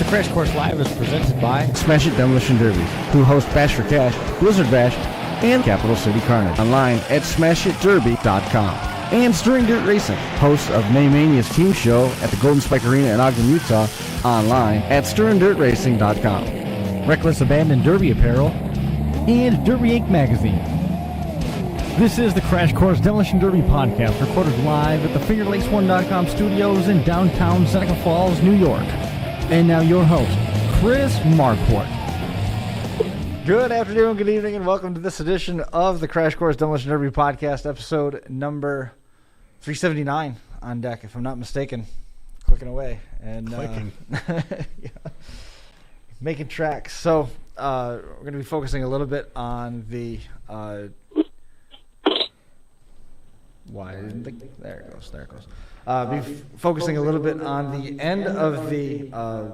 Crash Course Live is presented by Smash It Demolition Derby, who host Bash for Cash, Blizzard Bash, and Capital City Carnage. Online at smashitderby.com. And Stirring Dirt Racing, hosts of Maymania's team show at the Golden Spike Arena in Ogden, Utah. Online at stirringdirtracing.com. Reckless Abandon Derby Apparel and Derby Inc. Magazine. This is the Crash Course Demolition Derby podcast, recorded live at the FingerLakes1.com studios in downtown Seneca Falls, New York. And now your host, Chris Marquardt. Good afternoon, good evening, and welcome to this edition of the Crash Course Demolition Derby podcast, episode number 379 on deck, if I'm not mistaken. Clicking away. And yeah, making tracks. So we're going to be focusing a little bit on the... why? I didn't think... There it goes. Be focusing a little bit on the end of the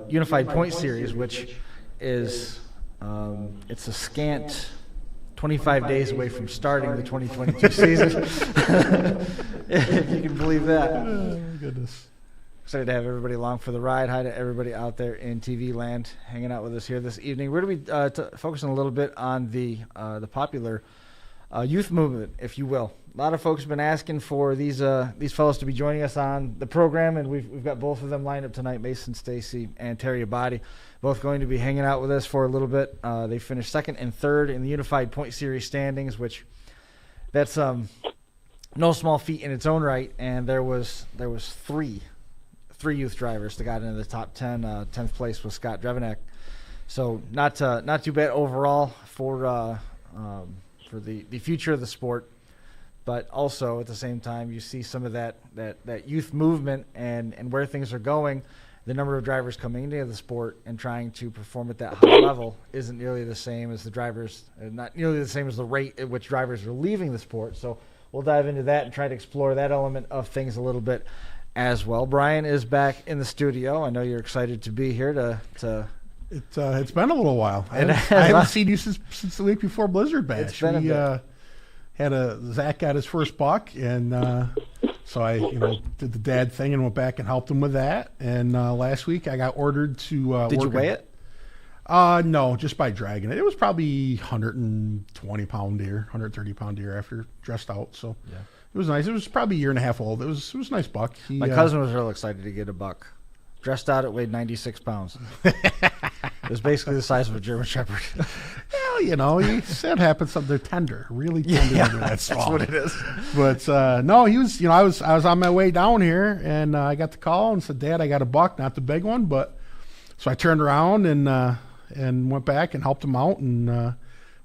Unified Point Series, which is it's a scant 25 days away from starting the 2022 season. If you can believe that. Oh, my goodness. Excited to have everybody along for the ride. Hi to everybody out there in TV land hanging out with us here this evening. We're going to be focusing a little bit on the popular youth movement, if you will. A lot of folks have been asking for these fellows to be joining us on the program, and we've got both of them lined up tonight, Mason, Stacey, and Terry Abbati, both going to be hanging out with us for a little bit. They finished second and third in the Unified Point Series standings, which that's no small feat in its own right, and there was three youth drivers that got into the top 10. 10th place was Scotty Drevnick. So not too bad overall for the future of the sport. But also at the same time, you see some of that youth movement and where things are going. The number of drivers coming into the sport and trying to perform at that high level isn't nearly the same as the drivers, not nearly the same as the rate at which drivers are leaving the sport. So we'll dive into that and try to explore that element of things a little bit as well. Brian is back in the studio. I know you're excited to be here to It's been a little while. I haven't seen you since the week before Blizzard Bash. It's been a bit. Zach got his first buck, and so I did the dad thing and went back and helped him with that. And last week I got ordered to Did you weigh it? No, just by dragging it. It was probably 120-pound deer, 130-pound deer after dressed out. So yeah. It was nice. It was probably a year and a half old. It was a nice buck. My cousin was real excited to get a buck. Dressed out, it weighed 96 pounds. It was basically the size of a German Shepherd. Well, he said happens. They're tender, really tender. Yeah, that's small. What it is. But no, he was. I was on my way down here, and I got the call and said, "Dad, I got a buck, not the big one, but." So I turned around and went back and helped him out, and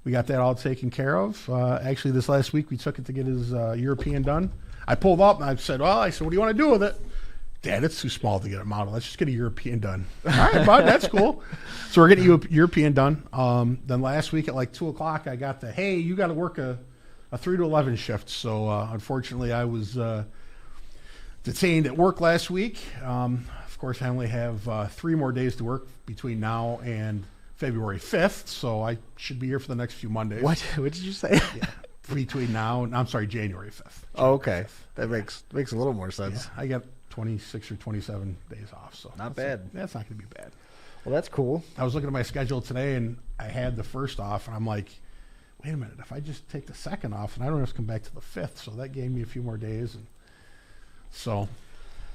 we got that all taken care of. Actually, this last week we took it to get his European done. I pulled up and I said, "What do you want to do with it?" Dad, it's too small to get a model. Let's just get a European done. All right, bud, that's cool. So we're getting a European done. Then last week at like 2 o'clock, I got hey, you got to work a 3 to 11 shift. So unfortunately, I was detained at work last week. Of course, I only have 3 more days to work between now and February 5th. So I should be here for the next few Mondays. What did you say? Yeah, between now and January 5th. Oh, okay. That makes a little more sense. Yeah, I got 26 or 27 days off, so not bad. That's not going to be bad. Well, that's cool. I was looking at my schedule today, and I had the 1st off, and I'm like, wait a minute, if I just take the 2nd off, and I don't have to come back to the 5th, so that gave me a few more days. And so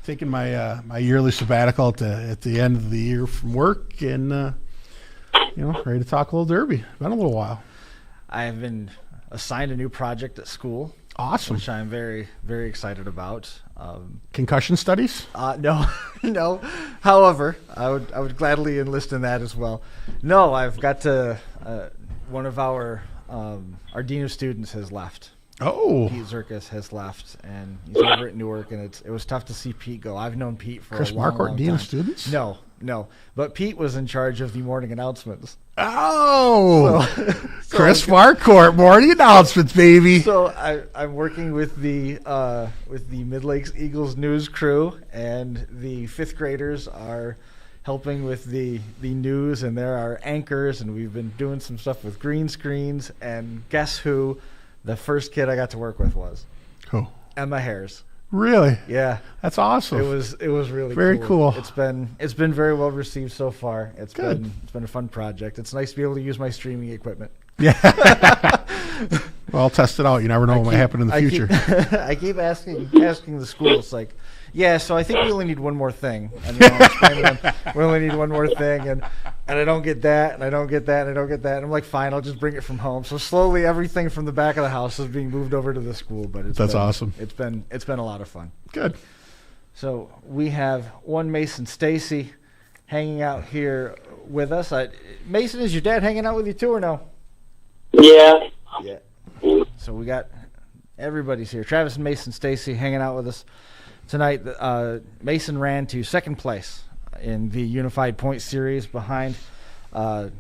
taking my my yearly sabbatical at the end of the year from work, and ready to talk a little derby. Been a little while. I have been assigned a new project at school. Awesome. Which I'm very, very excited about. Concussion studies? No. However, I would gladly enlist in that as well. No, I've got to. One of our dean of students has left. Oh. Pete Zirkus has left, and he's over at Newark, and it was tough to see Pete go. I've known Pete for Chris a long Marquardt, time. dean of students? No. But Pete was in charge of the morning announcements. Oh, Chris Marquardt, morning announcements, baby. So I'm working with the Mid Lakes Eagles news crew, and the 5th graders are helping with the news, and there are anchors, and we've been doing some stuff with green screens. And guess who the first kid I got to work with was? Who? Emma Harris. Really? Yeah. That's awesome. It was really very cool. It's been very well received so far. It's Good. been a fun project. It's nice to be able to use my streaming equipment. Yeah. Well, I'll test it out. You never know what might happen in the future. I keep asking the schools, like, yeah, so I think we only need one more thing. And I'm explaining to them, we only need one more thing, and I don't get that, and I don't get that, and I don't get that. And I'm like, fine, I'll just bring it from home. So slowly everything from the back of the house is being moved over to the school. But That's awesome. It's been a lot of fun. Good. So we have one Mason Stacey hanging out here with us. Mason, is your dad hanging out with you too or no? Yeah. Yeah. So we got everybody's here. Travis and Mason Stacey hanging out with us tonight. Mason ran to second place in the Unified Point Series behind a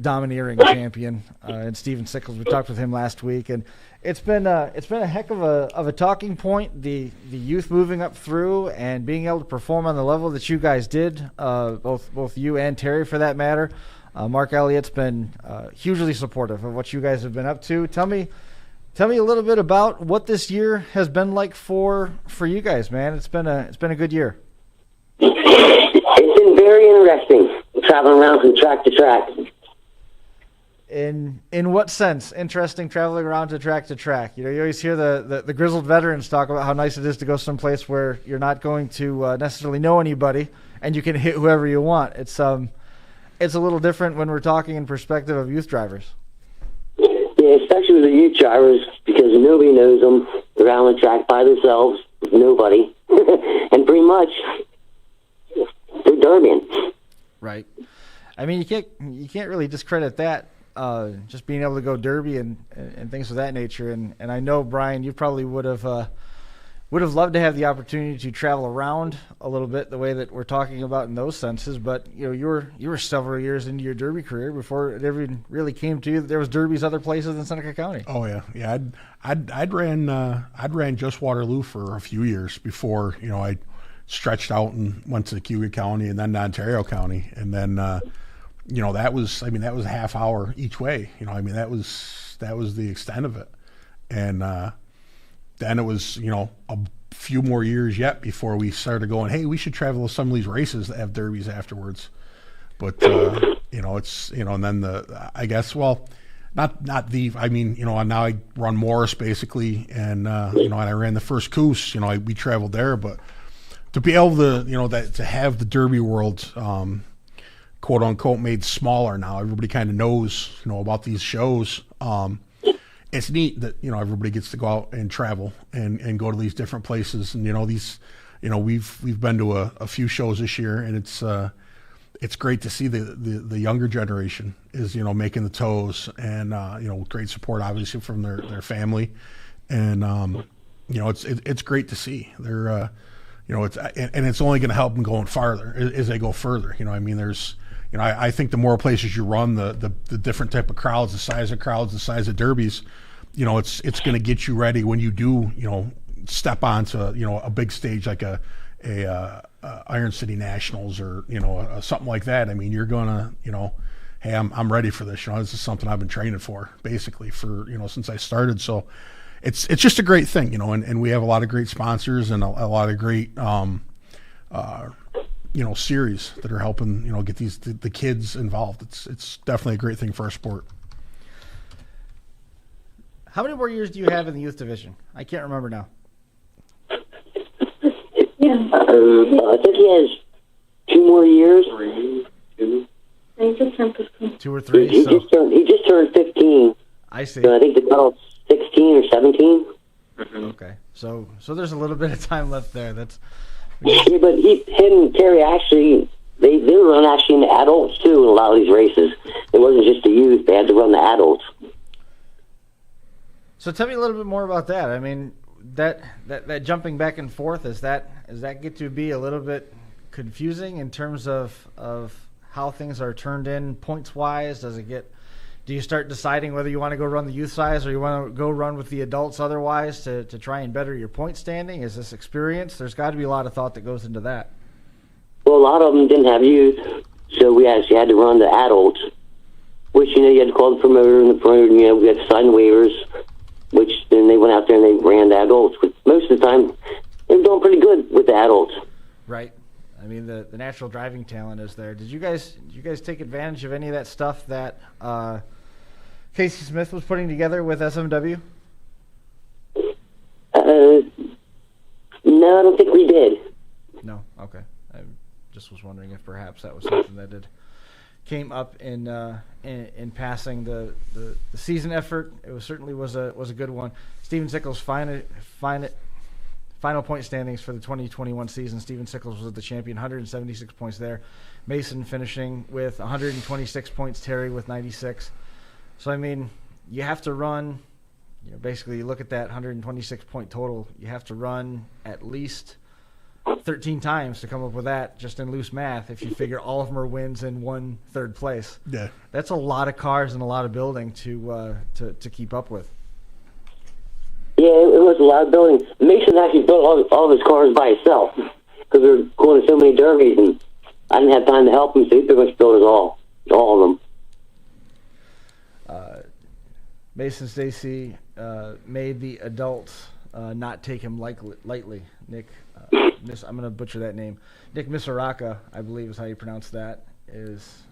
domineering champion in Steven Sickles. We talked with him last week, and it's been a heck of a talking point. The youth moving up through and being able to perform on the level that you guys did, both you and Terry for that matter. Mark Elliott's been hugely supportive of what you guys have been up to. Tell me a little bit about what this year has been like for you guys, man. It's been a good year. It's been very interesting traveling around from track to track. In what sense? Interesting traveling around to track. You know, you always hear the grizzled veterans talk about how nice it is to go someplace where you're not going to necessarily know anybody and you can hit whoever you want. It's a little different when we're talking in perspective of youth drivers. Yeah, especially with the youth drivers, because nobody knows them. They're out on the track by themselves, with nobody, and pretty much they're derbying. Right. I mean, you can't really discredit that. Just being able to go derby and things of that nature. And I know, Brian, you probably would have loved to have the opportunity to travel around a little bit the way that we're talking about in those senses. But you know, you were several years into your derby career before it ever really came to you that there was derbies other places in Seneca County. Oh yeah. I'd ran just Waterloo for a few years before, you know, I stretched out and went to Cayuga County and then to Ontario County, and then you know, that was a half hour each way. You know, I mean, that was the extent of it. And then it was, you know, a few more years yet before we started going, hey, we should travel to some of these races that have derbies afterwards. But you know, it's, you know, and then I guess, well, I mean, you know, now I run Morris basically, and you know, and I ran the first Coos, you know, we traveled there, but to be able to, you know, to have the derby world, quote unquote, made smaller now, everybody kind of knows, you know, about these shows. It's neat that, you know, everybody gets to go out and travel and go to these different places. And, you know, we've been to a few shows this year, and it's great to see the younger generation is, you know, making the toes, and, you know, great support obviously from their family. And, you know, it's great to see. They're, you know, it's only going to help them going farther as they go further. You know, I mean, there's, you know, I think the more places you run, the different type of crowds, the size of crowds, the size of derbies, you know, it's going to get you ready when you do, you know, step onto, you know, a big stage like a Iron City Nationals or, you know, something like that. I mean, you're gonna, you know, hey, I'm ready for this. You know, this is something I've been training for basically for, you know, since I started. So it's just a great thing, you know, and we have a lot of great sponsors and a lot of great, you know, series that are helping, you know, get the kids involved. It's definitely a great thing for our sport. How many more years do you have in the youth division? I can't remember now. I think he has 2 more years. 2 or 3. He just turned 15. I see. So I think the cutoff's 16 or 17. Okay, so there's a little bit of time left there. That's yeah, but him and Terry actually they run actually in the adults too in a lot of these races. It wasn't just the youth; they had to run the adults. So tell me a little bit more about that. I mean, that jumping back and forth, does that get to be a little bit confusing in terms of how things are turned in points wise? Do you start deciding whether you want to go run the youth size or you want to go run with the adults otherwise to try and better your point standing? Is this experience? There's got to be a lot of thought that goes into that. Well, a lot of them didn't have youth, so we actually had to run the adults, which, you know, you had to call the promoter, and the promoter, you know, we had to sign waivers, which then they went out there and they ran the adults with most of the time, they're doing pretty good with the adults. Right. I mean, the natural driving talent is there. Did you guys take advantage of any of that stuff that Casey Smith was putting together with SMW? No, I don't think we did. No. Okay. I just was wondering if perhaps that was something that had came up in passing the season effort. It certainly was a good one. Steven Sickles' final point standings for the 2021 season. Steven Sickles was the champion, 176 points there. Mason finishing with 126 points. Terry with 96. So I mean, you have to run. Basically, you look at that 126 point total. You have to run at least 13 times to come up with that, just in loose math. If you figure all of them are wins and 1 third place, Yeah. that's a lot of cars and a lot of building to keep up with. Yeah, it was a lot of building. Mason actually built all of his cars by himself because we were going to so many derbies, and I didn't have time to help him, so he pretty much built all of them. Mason Stacey made the adults not take him lightly. Nick, I'm going to butcher that name. Nick Misaraka, I believe is how you pronounce that, is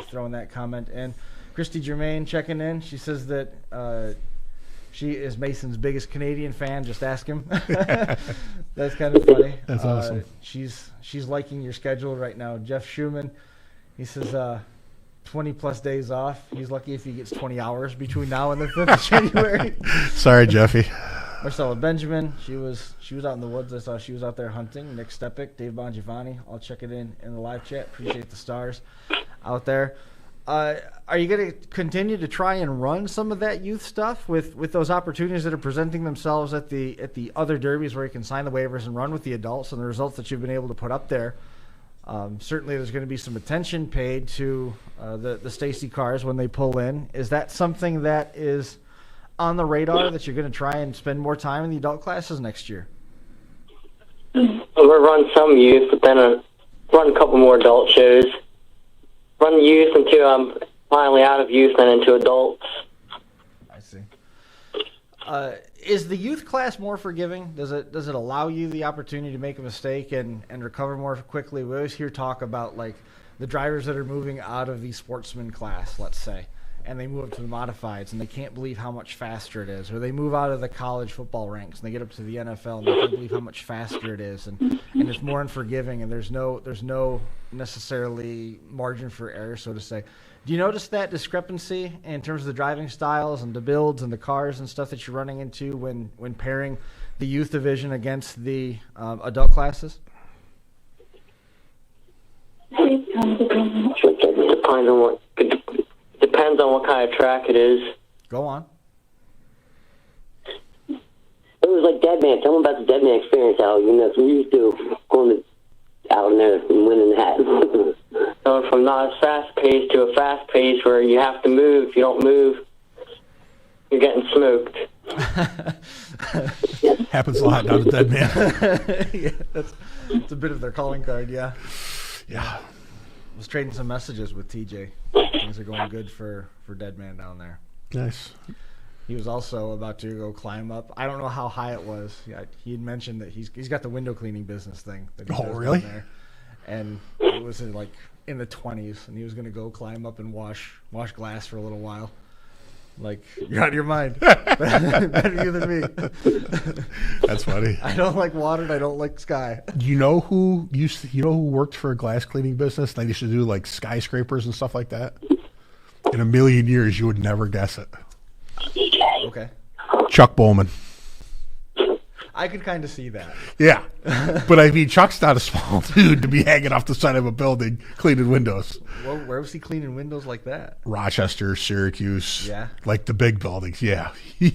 throwing that comment in. Christy Germain checking in. She says that she is Mason's biggest Canadian fan. Just ask him. That's kind of funny. That's awesome. She's liking your schedule right now. Jeff Schumann, he says 20 plus days off. He's lucky if he gets 20 hours between now and the 5th of January. Sorry, Jeffy. Marcella Benjamin, she was out in the woods. I saw she was out there hunting. Nick Stepik, Dave Bongiovanni. I'll check it in the live chat. Appreciate the stars out there. Are you going to continue to try and run some of that youth stuff with those opportunities that are presenting themselves at the other derbies where you can sign the waivers and run with the adults and the results that you've been able to put up there? Certainly there's going to be some attention paid to the Stacey cars when they pull in. Is that something that is on the radar that you're going to try and spend more time in the adult classes next year? We'll run some youth, but then run a couple more adult shows. Run the youth until I'm finally out of youth and into adults. I see. Is the youth class more forgiving? Does it allow you the opportunity to make a mistake and recover more quickly? We always hear talk about like the drivers that are moving out of the sportsman class, let's say, and they move up to the modifieds and they can't believe how much faster it is, or they move out of the college football ranks and they get up to the NFL and they can't believe how much faster it is, and it's more unforgiving and there's no necessarily margin for error, so to say. Do you notice that discrepancy in terms of the driving styles and the builds and the cars and stuff that you're running into when pairing the youth division against the adult classes? Depends on what kind of track it is. Go on. It was like Deadman. Tell them about the Deadman experience, Al. That's what we used to going out in there and winning that. Going from not a fast pace to a fast pace where you have to move. If you don't move, you're getting smoked. Happens a lot down at Dead Man. Yeah, that's a bit of their calling card, yeah. Yeah. I was trading some messages with TJ. Things are going good for Dead Man down there. Nice. He was also about to go climb up. I don't know how high it was. Yeah, he had mentioned that he's got the window cleaning business thing. That he does really? down there. And it was in the 20s, and he was going to go climb up and wash glass for a little while. Like, you're out of your mind. Better you than me. That's funny. I don't like water, and I don't like sky. You know who worked for a glass cleaning business? They used to do like skyscrapers and stuff like that. In a million years, you would never guess it. Okay. Chuck Bowman. I could kind of see that. Yeah. But I mean, Chuck's not a small dude to be hanging off the side of a building cleaning windows. Well, where was he cleaning windows like that? Rochester, Syracuse. Yeah. Like the big buildings. Yeah. He's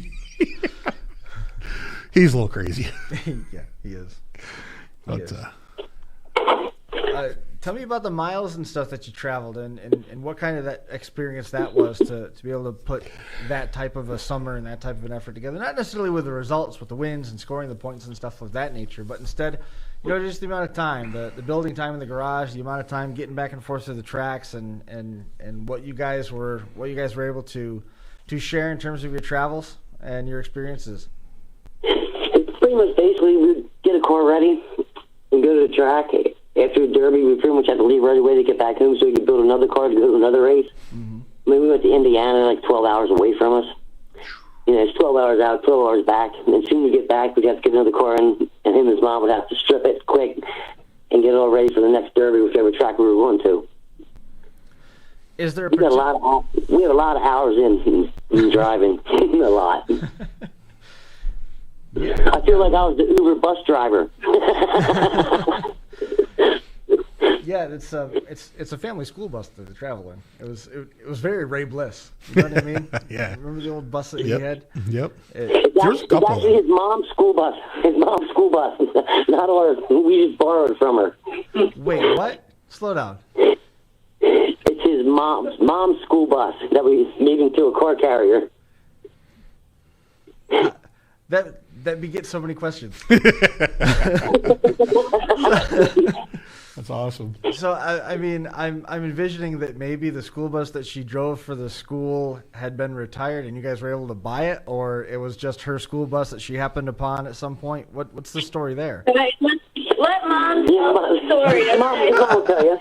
a little crazy. Yeah, he is. But, tell me about the miles and stuff that you traveled and what kind of that experience that was to be able to put that type of a summer and that type of an effort together. Not necessarily with the results, with the wins and scoring the points and stuff of that nature, but instead, just the amount of time, the building time in the garage, the amount of time getting back and forth to the tracks and what you guys were able to share in terms of your travels and your experiences. It pretty much basically we'd get a car ready and go to the track. After the Derby, we pretty much had to leave right away to get back home so we could build another car to go to another race. Mm-hmm. I mean, we went to Indiana, like 12 hours away from us. It's 12 hours out, 12 hours back. And as soon as we get back, we'd have to get another car in, and him and his mom would have to strip it quick and get it all ready for the next Derby, whichever track we were going to. Is there we have a lot of hours in driving. A lot. Yeah. I feel like I was the Uber bus driver. Yeah, it's a family school bus that they travel in. It was very Ray Bliss. You know what I mean? Yeah. Remember the old bus that he had? Yep. There's a couple. It's actually his mom's school bus. His mom's school bus, not ours. We just borrowed from her. Wait, what? Slow down. It's his mom's school bus that we made into a car carrier. That begets so many questions. That's awesome. So I mean, I'm envisioning that maybe the school bus that she drove for the school had been retired, and you guys were able to buy it, or it was just her school bus that she happened upon at some point. What's the story there? Let Mom tell the story. Mom will tell you.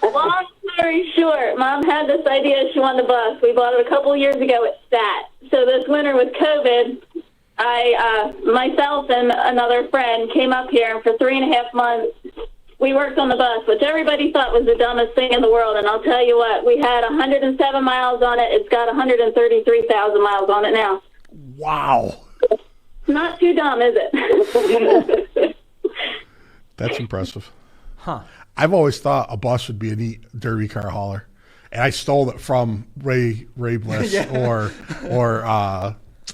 Long story short, Mom had this idea she wanted a bus. We bought it a couple years ago. It sat. So this winter with COVID, myself and another friend came up here, and for 3.5 months, we worked on the bus, which everybody thought was the dumbest thing in the world. And I'll tell you what, we had 107 miles on it. It's got 133,000 miles on it now. Wow. Not too dumb, is it? That's impressive. Huh. I've always thought a bus would be a neat derby car hauler. And I stole it from Ray Bliss or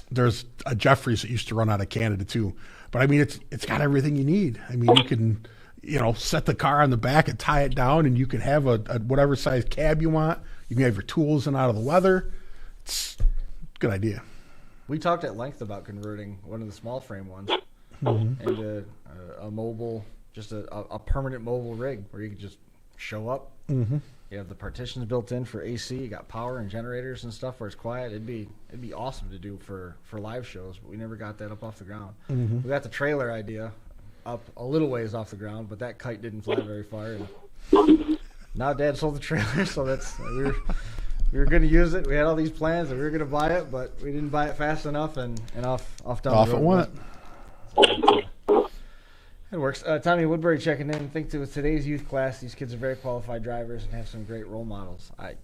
there's a Jeffries that used to run out of Canada too. But I mean, it's got everything you need. I mean, you can, set the car on the back and tie it down, and you can have a whatever size cab you want. You can have your tools in out of the weather. It's a good idea. We talked at length about converting one of the small frame ones into a mobile, just a permanent mobile rig where you could just show up. Mm-hmm. You have the partitions built in for AC. You got power and generators and stuff where it's quiet. It'd be awesome to do for live shows, but we never got that up off the ground. Mm-hmm. We got the trailer idea up a little ways off the ground, but that kite didn't fly very far. And now Dad sold the trailer, so that's we were going to use it. We had all these plans and we were going to buy it, but we didn't buy it fast enough, and off down off the road. It went. It works. Tommy Woodbury checking in. I think with today's youth class, these kids are very qualified drivers and have some great role models. I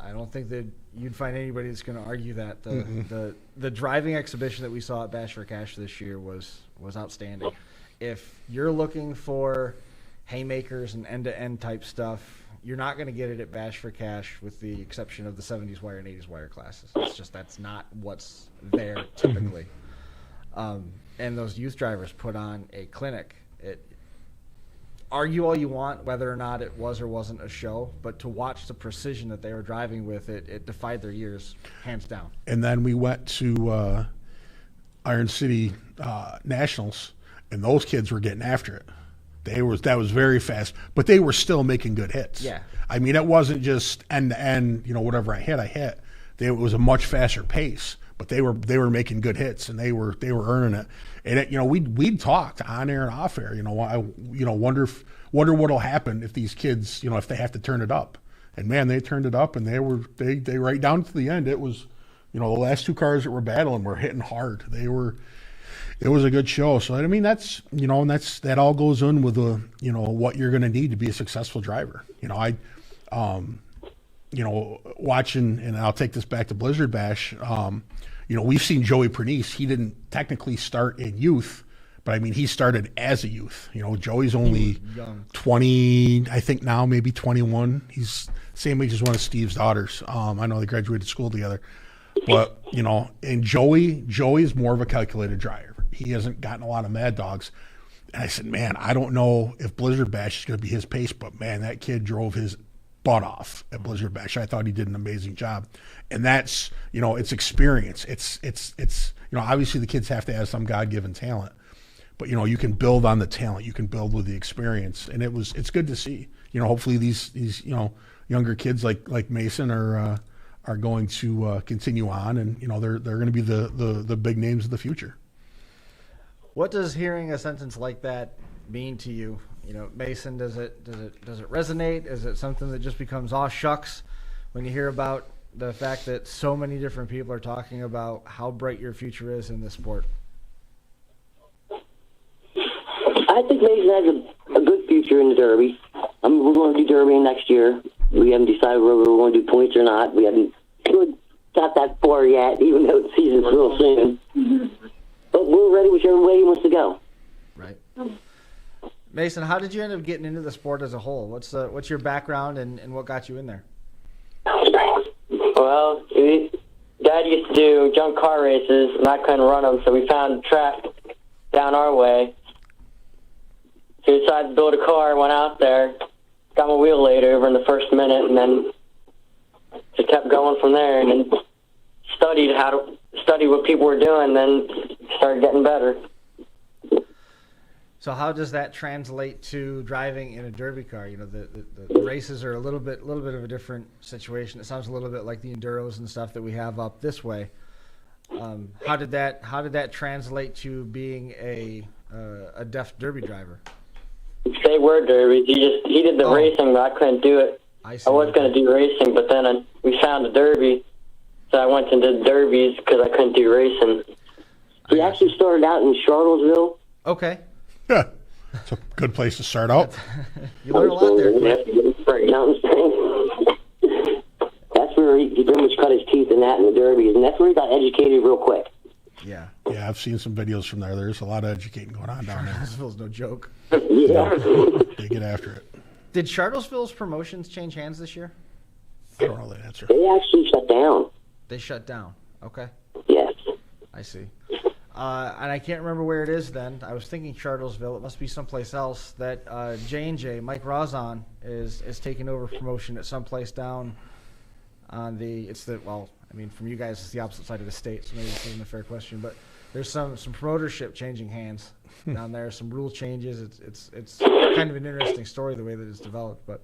don't think that you'd find anybody that's going to argue that. The driving exhibition that we saw at Bash for Cash this year was outstanding. If you're looking for haymakers and end-to-end type stuff, you're not going to get it at Bash for Cash, with the exception of the 70s wire and 80s wire classes. That's not what's there typically. And those youth drivers put on a clinic. Argue all you want whether or not it was or wasn't a show, but to watch the precision that they were driving with, it defied their years, hands down. And then we went to Iron City Nationals, and those kids were getting after it. That was very fast, but they were still making good hits. Yeah. I mean, it wasn't just end to end. Whatever I hit. It was a much faster pace, but they were making good hits, and they were earning it. And we'd talked on air and off air. Wonder what'll happen if these kids, if they have to turn it up. And man, they turned it up, and they right down to the end. It was, the last two cars that were battling were hitting hard. It was a good show. So I mean, that's and that all goes in with what you're going to need to be a successful driver. Watching, and I'll take this back to Blizzard Bash. We've seen Joey Pernice. He didn't technically start in youth, but I mean, he started as a youth. Joey's only 20, I think now, maybe 21. He's same age as one of Steve's daughters. I know they graduated school together. But, and Joey is more of a calculated driver. He hasn't gotten a lot of mad dogs. And I said, man, I don't know if Blizzard Bash is going to be his pace, but man, that kid drove his butt off at Blizzard Bash. I thought he did an amazing job. And that's, it's experience. It's obviously the kids have to have some God-given talent, but you can build on the talent. You can build with the experience. And it's good to see, hopefully these younger kids like Mason are going to continue on, and they're going to be the big names of the future. What does hearing a sentence like that mean to you? You know, Mason, does it resonate? Is it something that just becomes aw shucks when you hear about the fact that so many different people are talking about how bright your future is in this sport? I think Mason has a good future in the Derby. We're going to do Derby next year. We haven't decided whether we're going to do points or not. We haven't really got that far yet, even though the season's real soon. But we're ready whichever way he wants to go. Right. Mason, how did you end up getting into the sport as a whole? What's your background and what got you in there? Well, Dad used to do junk car races, and I couldn't run them, so we found a track down our way. So we decided to build a car, went out there, got my wheel laid over in the first minute, and then just kept going from there, and then studied what people were doing, then started getting better. So how does that translate to driving in a Derby car? You know, the races are a little bit of a different situation. It sounds a little bit like the Enduros and stuff that we have up this way. How did that translate to being a deaf Derby driver? They were Derbies. He did the racing, but I couldn't do it. I was going to do racing, but then we found a Derby, so I went and did Derbies because I couldn't do racing. He actually started out in Charlottesville. Okay. Yeah, it's a good place to start out. You learn a lot there. That's where he pretty much cut his teeth in that in the Derbies, and that's where he got educated real quick. Yeah. Yeah, I've seen some videos from there. There's a lot of educating going on down there. Charlottesville's no joke. Yeah. They get after it. Did Charlottesville's promotions change hands this year? I don't know that answer. They actually shut down. They shut down. Okay. Yes. I see. And I can't remember where it is then. I was thinking Charlottesville. It must be someplace else that J&J, Mike Razon, is taking over promotion at some place down on from you guys, it's the opposite side of the state, so maybe this isn't a fair question, but there's some promotership changing hands down there, some rule changes. It's kind of an interesting story the way that it's developed, but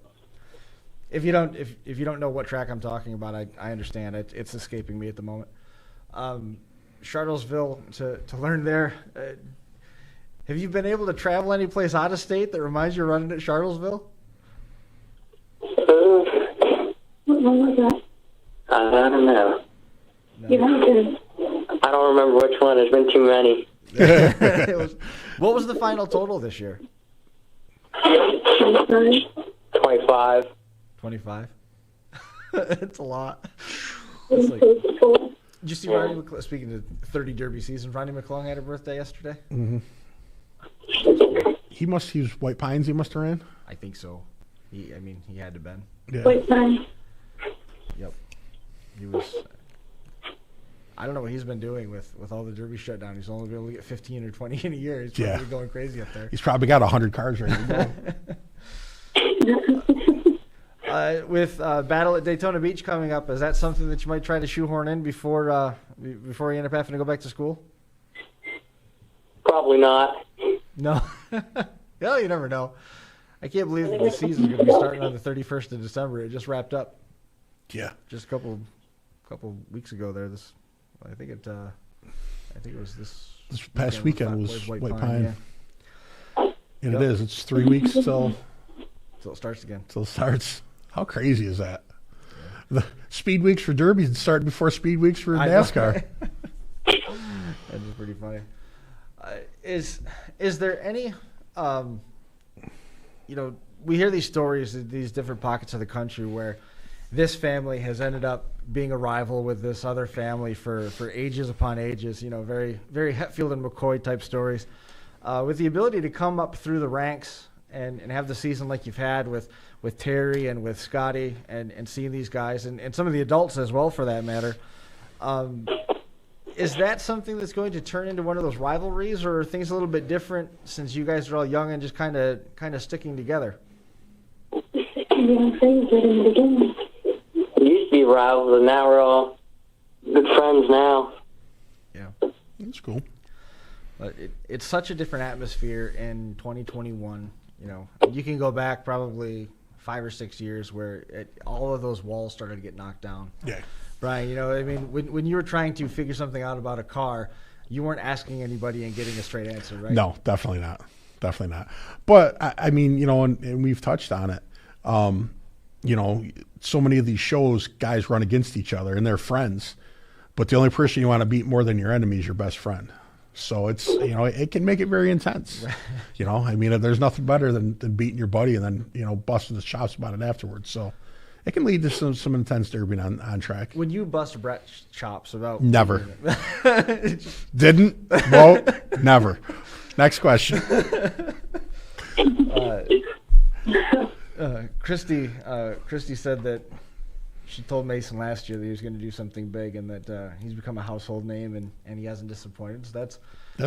if you don't know what track I'm talking about, I understand. It's escaping me at the moment. Charlottesville to learn there. Have you been able to travel any place out of state that reminds you of running at Charlottesville? What was that? I don't know. No. I don't remember which one. There's been too many. What was the final total this year? 25. 25? It's a lot. It's like, did you see Ronnie McClung, speaking of 30 Derby season, Ronnie McClung had a birthday yesterday? Mm-hmm. He was White Pines he must have ran? I think so. He had to been. Yeah. White Pine. Yep. He was... I don't know what he's been doing with all the Derby shutdown. He's only been able to get 15 or 20 in a year. He's probably going crazy up there. He's probably got 100 cars ready to go. With Battle at Daytona Beach coming up, is that something that you might try to shoehorn in before you end up having to go back to school? Probably not. No. Well, you never know. I can't believe that the season's going to be starting on the 31st of December. It just wrapped up. Yeah. Just a couple weeks ago there. I think it was this past weekend was White Pine. Yeah. And it is. It's 3 weeks till it starts again. Till it starts. How crazy is that? Yeah. The speed weeks for Derby start before speed weeks for NASCAR. That's just pretty funny. Is there any we hear these stories in these different pockets of the country where this family has ended up being a rival with this other family for ages upon ages, very, very Hetfield and McCoy type stories, with the ability to come up through the ranks and have the season like you've had with Terry and with Scotty and seeing these guys and some of the adults as well for that matter. Is that something that's going to turn into one of those rivalries, or are things a little bit different since you guys are all young and just kind of sticking together? We used to be rivals, and now we're all good friends now. Yeah. That's cool. But it's such a different atmosphere in 2021. You can go back probably 5 or 6 years where all of those walls started to get knocked down. Yeah. Brian, when you were trying to figure something out about a car, you weren't asking anybody and getting a straight answer, right? No, definitely not. Definitely not. But I mean, you know, and we've touched on it. You know, so many of these shows, guys run against each other and they're friends, but the only person you want to beat more than your enemy is your best friend. So it's, you know, it can make it very intense. You know, I mean, there's nothing better than beating your buddy and then, you know, busting his chops about it afterwards. So it can lead to some intense derbying on track. When you bust Brett's chops about... Never. Didn't, won't, never. Next question. Christy said that she told Mason last year that he was going to do something big and that he's become a household name and he hasn't disappointed. So that's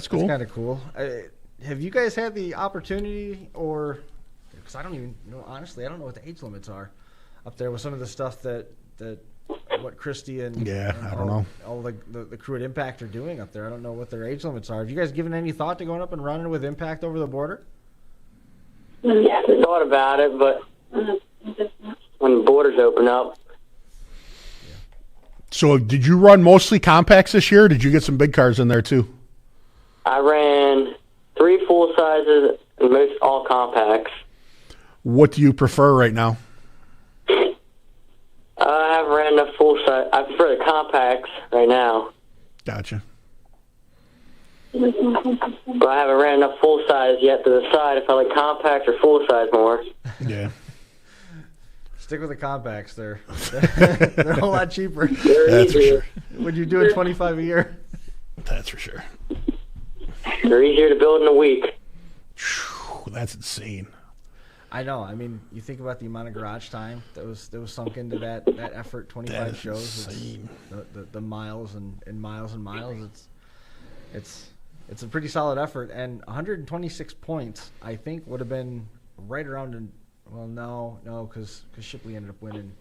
cool. That's kind of cool. Have you guys had the opportunity, or because I don't even know, honestly, I don't know what the age limits are up there with some of the stuff that what Christy and I don't know, all the crew at Impact are doing up there. I don't know what their age limits are. Have you guys given any thought to going up and running with Impact over the border? Yeah, we thought about it, but when the borders open up. So did you run mostly compacts this year, or did you get some big cars in there too? I ran 3 full sizes and most all compacts. What do you prefer right now? I haven't ran enough full size. I prefer the compacts right now. Gotcha. But I haven't ran enough full size yet to decide if I like compacts or full size more. Yeah. Stick with the compacts. They're a whole lot cheaper. That's for sure. Would you do it 25 a year? That's for sure. They're easier to build in a week. That's insane. I know. I mean, you think about the amount of garage time that was sunk into that effort. 25 shows. Insane. The miles and miles and miles. It's a pretty solid effort, and 126 points I think would have been right around. Well, no, because Shipley ended up winning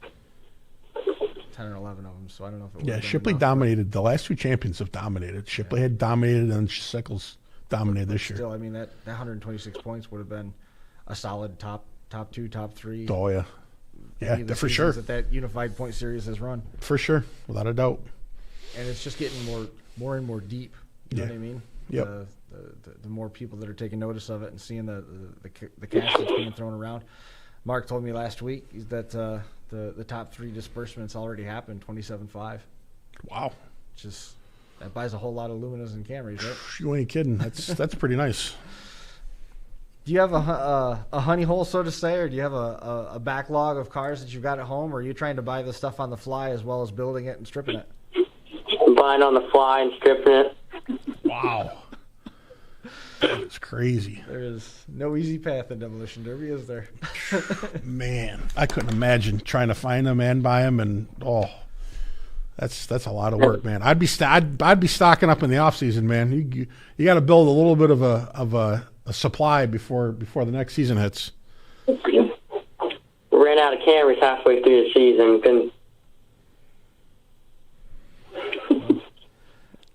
10 or 11 of them. So I don't know if it. Yeah, Shipley dominated. The last 2 champions have dominated. Shipley had dominated, and Sickles dominated this year. Still, I mean that 126 points would have been a solid top 2, top 3. Oh yeah, yeah, for sure. That unified point series has run for sure, without a doubt. And it's just getting more and more deep. You know what I mean? Yep. The more people that are taking notice of it and seeing the cash that's being thrown around. Mark told me last week that the top 3 disbursements already happened, 27.5. Wow. That buys a whole lot of Luminas and Camrys, right? You ain't kidding. That's pretty nice. Do you have a honey hole, so to say, or do you have a backlog of cars that you've got at home, or are you trying to buy the stuff on the fly as well as building it and stripping it? I'm buying on the fly and stripping it. Wow. That's crazy. There is no easy path in Demolition Derby, is there? Man, I couldn't imagine trying to find them and buy them, and that's a lot of work, man. I'd be stocking up in the off season, man. You got to build a little bit of a supply before the next season hits. Ran out of Camrys halfway through the season.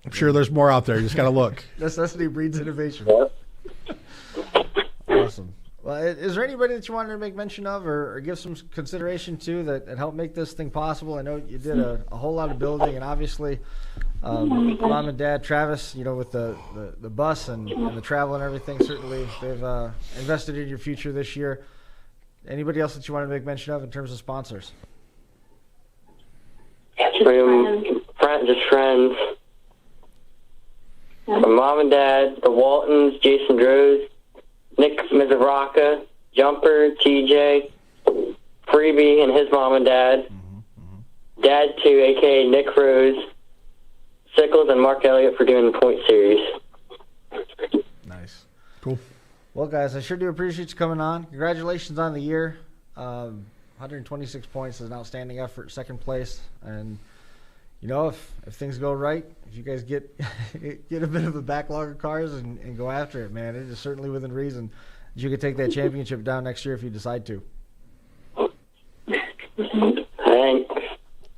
I'm sure there's more out there. You just got to look. Necessity breeds innovation. Yep. Awesome. Well, is there anybody that you wanted to make mention of or give some consideration to that helped make this thing possible? I know you did a whole lot of building, and obviously Mom and Dad, Travis, with the bus and the travel and everything, certainly they've invested in your future this year. Anybody else that you want to make mention of in terms of sponsors? Just friends. My mom and dad, the Waltons, Jason Droz, Nick Mizaraka, Jumper, TJ, Freebie and his mom and dad, Dad 2, a.k.a. Nick Rose, Sickles, and Mark Elliott for doing the point series. Nice. Cool. Well, guys, I sure do appreciate you coming on. Congratulations on the year. 126 points is an outstanding effort, second place. And, if things go right, if you guys get a bit of a backlog of cars and go after it, man, it is certainly within reason that you could take that championship down next year if you decide to. Thanks.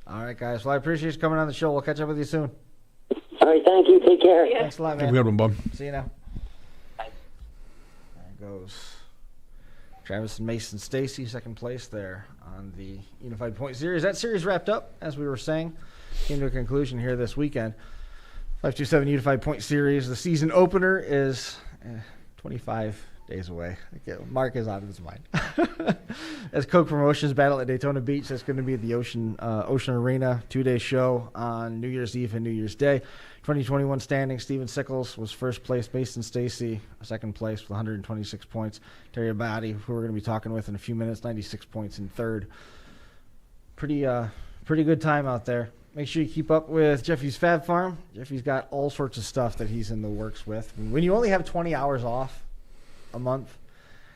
All right, guys. Well, I appreciate you coming on the show. We'll catch up with you soon. All right, thank you. Take care. Thanks a lot, man. Have a good one, bud. See you now. There goes Travis and Mason Stacey, second place there on the Unified Point Series. That series wrapped up, as we were saying, came to a conclusion here this weekend. 527 Unified Point Series. The season opener is 25 days away. Mark is out of his mind. As Coke Promotions battle at Daytona Beach, that's going to be at the Ocean Arena, 2-day show on New Year's Eve and New Year's Day. 2021 standings, Steven Sickles was first place, Mason Stacey second place with 126 points. Terry Abbati, who we're going to be talking with in a few minutes, 96 points in third. Pretty good time out there. Make sure you keep up with Jeffy's Fab Farm. Jeffy's got all sorts of stuff that he's in the works with. When you only have 20 hours off a month,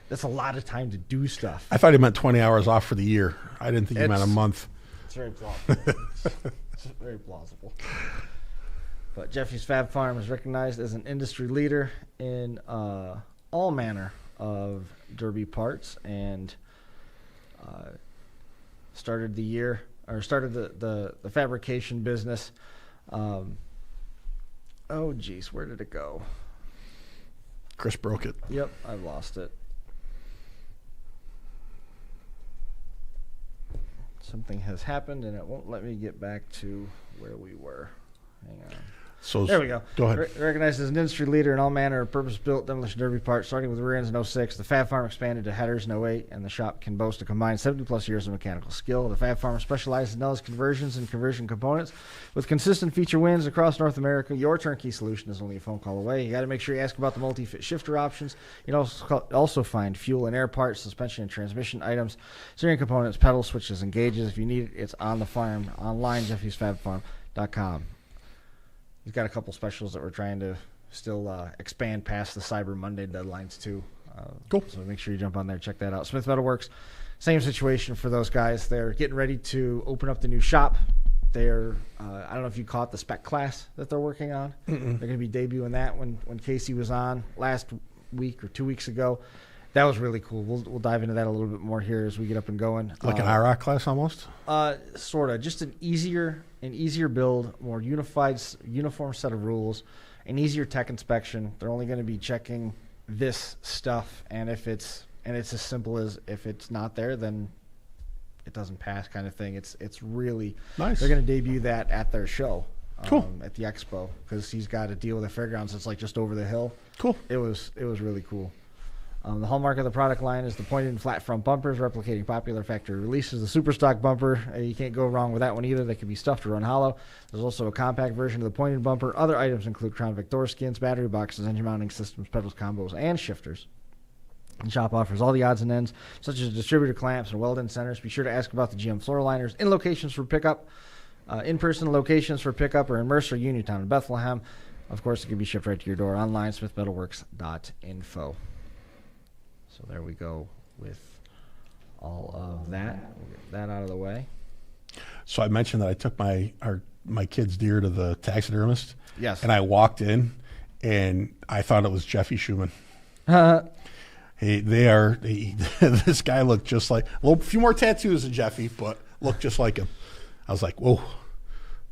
that's a lot of time to do stuff. I thought he meant 20 hours off for the year. I didn't think he meant a month. It's very plausible. It's very plausible. But Jeffy's Fab Farm is recognized as an industry leader in all manner of derby parts, and started the fabrication business. Oh, geez, where did it go? Chris broke it. Yep, I've lost it. Something has happened, and it won't let me get back to where we were. Hang on. So there we go. Go ahead. Recognized as an industry leader in all manner of purpose-built demolition derby parts, starting with rear ends in 06. The Fab Farm expanded to headers in 08, and the shop can boast a combined 70-plus years of mechanical skill. The Fab Farm specializes in Nellis conversions and conversion components. With consistent feature wins across North America, your turnkey solution is only a phone call away. You got to make sure you ask about the multi-fit shifter options. You can also find fuel and air parts, suspension and transmission items, steering components, pedal switches, and gauges. If you need it, it's on the farm. Online, jeffysfabfarm.com. He's got a couple specials that we're trying to still expand past the Cyber Monday deadlines, too. Cool. So make sure you jump on there, check that out. Smith Metalworks, same situation for those guys. They're getting ready to open up the new shop. They're, I don't know if you caught the spec class that they're working on. Mm-mm. They're going to be debuting that when Casey was on last week or 2 weeks ago. That was really cool. We'll dive into that a little bit more here as we get up and going. Like an IROC class almost? Sort of. Just an easier build, more uniform set of rules, an easier tech inspection. They're only going to be checking this stuff, and it's as simple as if it's not there, then it doesn't pass kind of thing. It's really nice. They're going to debut that at their show. Cool. At the expo, because he's got to deal with the fairgrounds. It's like just over the hill. Cool. It was really cool. The hallmark of the product line is the pointed and flat front bumpers, replicating popular factory releases. The super stock bumper, you can't go wrong with that one either. They can be stuffed or run hollow. There's also a compact version of the pointed bumper. Other items include Crown Vic door skins, battery boxes, engine mounting systems, pedals, combos, and shifters. The shop offers all the odds and ends, such as distributor clamps and weld-in centers. Be sure to ask about the GM floor liners in locations for pickup, in-person locations for pickup, or in Mercer, Uniontown, and Bethlehem. Of course, it can be shipped right to your door online, smithmetalworks.info. So there we go with all of that. We'll get that out of the way. So I mentioned that I took my kid's deer to the taxidermist. Yes. And I walked in, and I thought it was Jeffy Schumann. This guy looked just like, a few more tattoos than Jeffy, but looked just like him. I was like, whoa,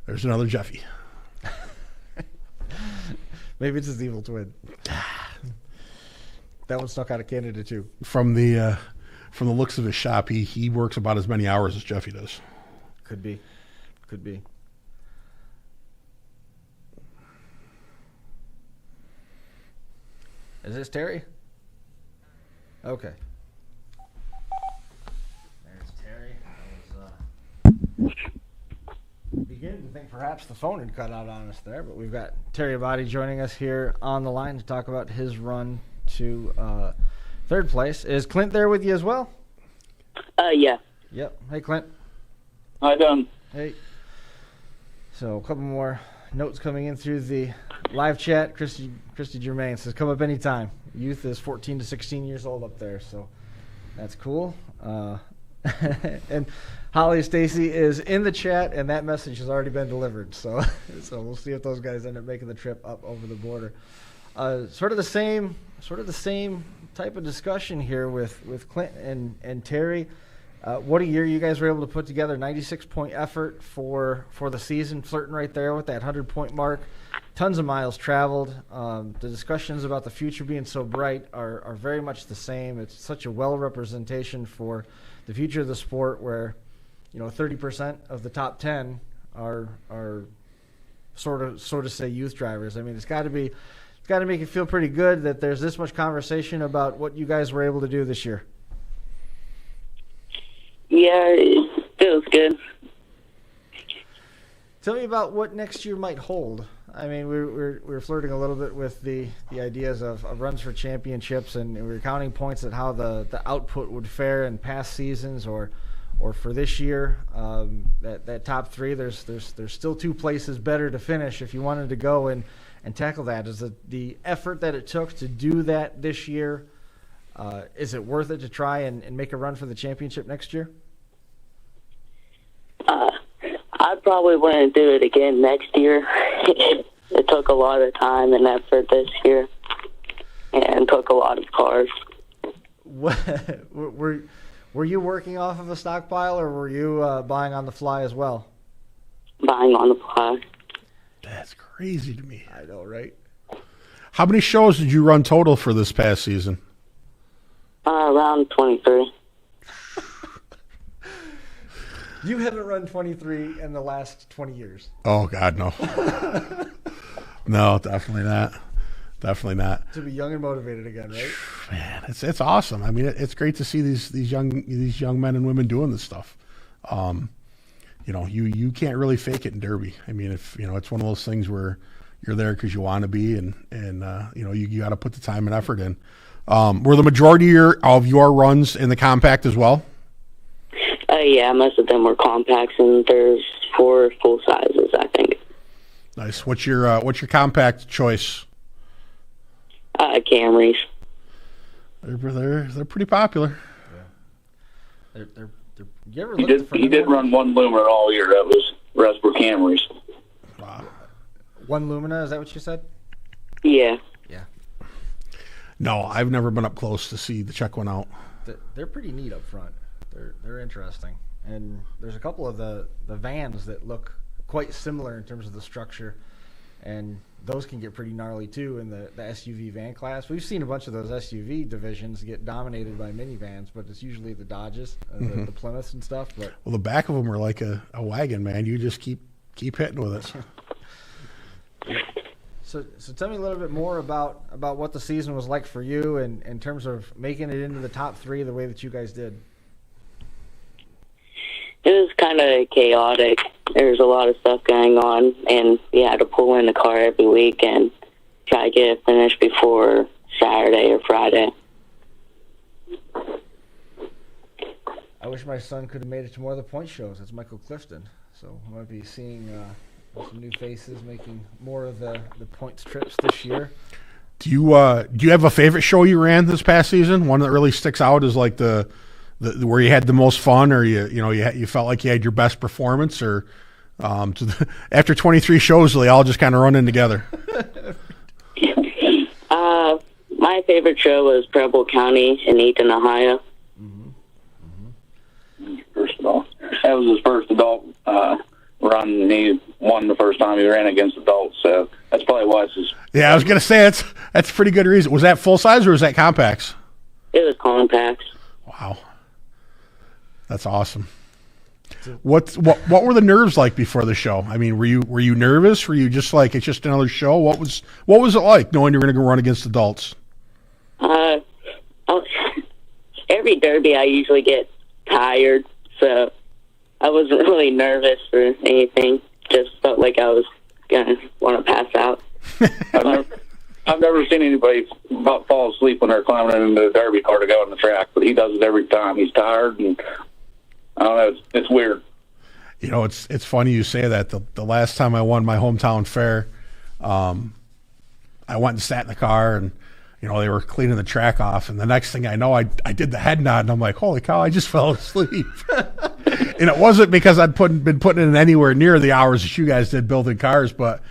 there's another Jeffy. Maybe it's his evil twin. That one stuck out of Canada too. From the looks of his shop, he works about as many hours as Jeffy does. Could be. Is this Terry? Okay. There's Terry. I was beginning to think perhaps the phone had cut out on us there, but we've got Terry Abbati joining us here on the line to talk about his run to third place. Is Clint there with you as well? Yeah. Yep. Hey, Clint. Hi, Don. Hey. So a couple more notes coming in through the live chat. Christy Germain says, come up anytime. Youth is 14 to 16 years old up there, so that's cool. And Holly Stacey is in the chat, and that message has already been delivered. So we'll see if those guys end up making the trip up over the border. Sort of the same type of discussion here with Clint and Terry. What a year you guys were able to put together. 96-point effort for the season, flirting right there with that 100-point mark. Tons of miles traveled. The discussions about the future being so bright are very much the same. It's such a well representation for the future of the sport, where 30% of the top 10 are sort of say youth drivers. I mean, it's got to make you feel pretty good that there's this much conversation about what you guys were able to do this year. Yeah, it feels good. Tell me about what next year might hold. I mean, we're flirting a little bit with the ideas of runs for championships, and we were counting points at how the output would fare in past seasons or for this year. That top three, there's still two places better to finish if you wanted to go and tackle that. Is the effort that it took to do that this year, is it worth it to try and make a run for the championship next year? I probably wouldn't do it again next year. It took a lot of time and effort this year, and took a lot of cars. Were you working off of a stockpile, or were you buying on the fly as well? Buying on the fly. That's crazy to me. I know, right? How many shows did you run total for this past season? Around 23. You haven't run 23 in the last 20 years. Oh, God, no. No, definitely not. Definitely not. To be young and motivated again, right? Man, it's awesome. I mean, it's great to see these young men and women doing this stuff. You can't really fake it in Derby. I mean, if it's one of those things where you're there because you want to be, and you got to put the time and effort in. Were the majority of your runs in the compact as well? Yeah, most of them were compacts, and there's 4 full sizes, I think. Nice. What's your compact choice? Camrys. They're pretty popular. Yeah. You ever looked for he did run one Lumina all year. That was rest were Camrys. Wow. One Lumina, is that what you said? Yeah. Yeah. No, I've never been up close to check one out. They're pretty neat up front. They're interesting, and there's a couple of the vans that look quite similar in terms of the structure, and those can get pretty gnarly too in the SUV van class. We've seen a bunch of those SUV divisions get dominated by minivans, but it's usually the Dodges, the Plymouths and stuff. But well, the back of them are like a wagon, man. You just keep hitting with it. So tell me a little bit more about what the season was like for you, and in terms of making it into the top 3 the way that you guys did. It was kind of chaotic. There was a lot of stuff going on, and we had to pull in the car every week and try to get it finished before Saturday or Friday. I wish my son could have made it to more of the point shows. That's Michael Clifton. So we might be seeing some new faces making more of the points trips this year. Do you have a favorite show you ran this past season? One that really sticks out is like the where you had the most fun, or you felt like you had your best performance, or after 23 shows, they all just kind of run in together. My favorite show was Preble County in Eaton, Ohio. First of all, that was his first adult run, and he won the first time he ran against adults. So that's probably why it's his. Yeah, I was gonna say that's a pretty good reason. Was that full size or was that compacts? It was compacts. Wow. That's awesome. What were the nerves like before the show? I mean, were you nervous? Were you just like, it's just another show? What was it like knowing you're going to go run against adults? Every Derby I usually get tired, so I wasn't really nervous or anything. Just felt like I was gonna want to pass out. I've never seen anybody fall asleep when they're climbing into the Derby car to go on the track, but he does it every time. He's tired, and I don't know. It's weird. It's funny you say that. The last time I won my hometown fair, I went and sat in the car, and they were cleaning the track off, and the next thing I know, I did the head nod, and I'm like, holy cow, I just fell asleep. And it wasn't because I'd been putting it anywhere near the hours that you guys did building cars, but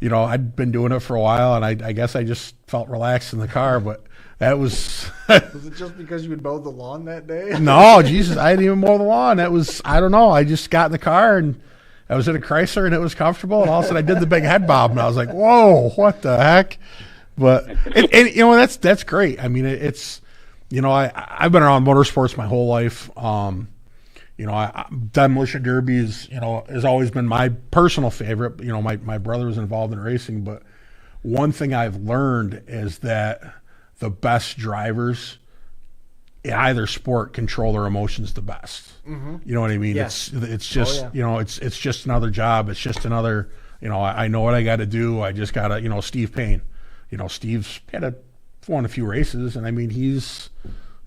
I'd been doing it for a while, and I guess I just felt relaxed in the car, but that was... Was it just because you had mowed the lawn that day? No, Jesus, I didn't even mow the lawn. That was, I don't know, I just got in the car, and I was in a Chrysler, and it was comfortable, and all of a sudden I did the big head bob, and I was like, whoa, what the heck? But, that's great. I mean, it's, I've been around motorsports my whole life. Demolition Derby has always been my personal favorite. My brother was involved in racing, but one thing I've learned is that the best drivers in either sport control their emotions the best. Mm-hmm. You know what I mean? Yes. It's just it's just another job. It's just another. I know what I got to do. I just got to. Steve Payne. Steve's won a few races, and I mean he's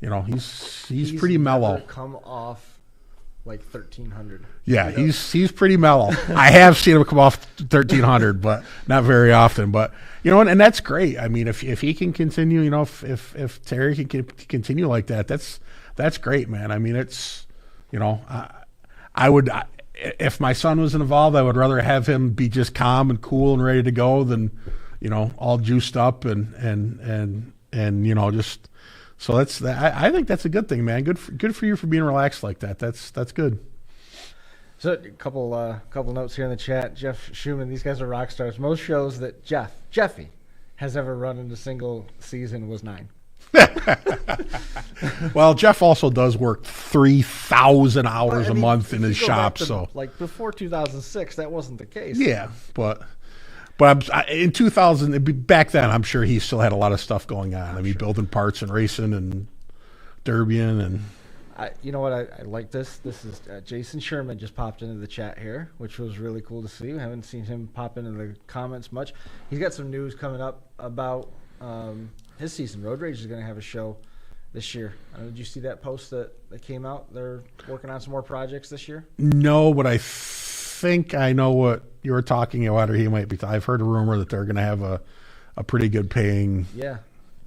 pretty mellow. Never come off like 1300. Yeah, he's pretty mellow. I have seen him come off 1300, but not very often. But and that's great. I mean, if he can continue, if Terry can continue like that, that's great, man. I mean, it's I would if my son was involved, I would rather have him be just calm and cool and ready to go than all juiced up and just. So I think that's a good thing, man. Good for you for being relaxed like that. That's good. So a couple notes here in the chat. Jeff Schumann, these guys are rock stars. Most shows that Jeffy has ever run in a single season was 9. Well, Jeff also does work 3,000 hours a month in his shop. So like before 2006, that wasn't the case. Yeah, but in 2000, back then, I'm sure he still had a lot of stuff going on. I mean, building parts and racing and derbying and. You know what? I like this. This is Jason Sherman just popped into the chat here, which was really cool to see. We haven't seen him pop into the comments much. He's got some news coming up about his season. Road Rage is going to have a show this year. Did you see that post that came out? They're working on some more projects this year? No, but I think I know what you were talking about, or he might be. I've heard a rumor that they're going to have a pretty good paying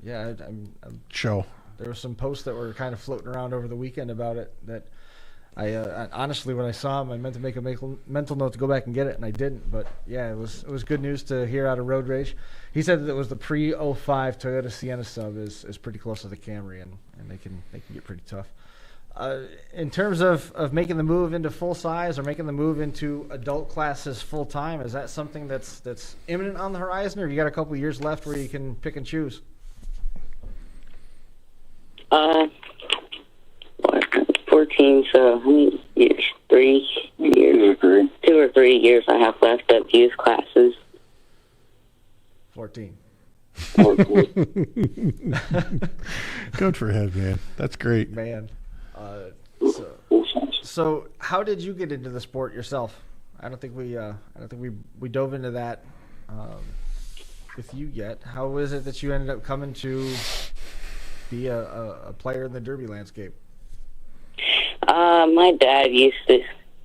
I'm show. There were some posts that were kind of floating around over the weekend about it that I honestly, when I saw them, I meant to make a mental note to go back and get it, and I didn't. But yeah, it was good news to hear out of Road Rage. He said that it was the pre-05 Toyota Sienna sub is pretty close to the Camry, and they can get pretty tough. In terms of making the move into full size or making the move into adult classes full time, is that something that's imminent on the horizon, or have you got a couple years left where you can pick and choose? 14, so how many years? 3 years? 2 or 3 years I have left of youth classes. 14. Good for him, man. That's great. Man. So how did you get into the sport yourself? I don't think we dove into that with you yet. How is it that you ended up coming to be a player in the derby landscape? My dad used to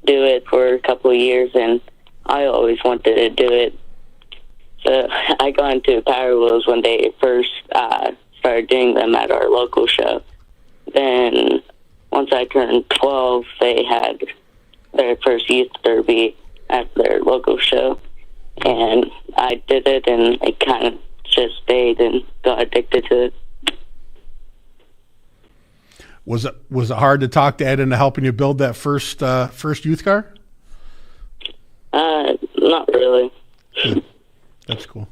do it for a couple of years, and I always wanted to do it. So I got into Power Wheels when they first started doing them at our local show. Then once I turned 12, they had their first youth derby at their local show. And I did it, and I kind of just stayed and got addicted to it. Was it hard to talk Dad into helping you build that first youth car? Not really. That's cool.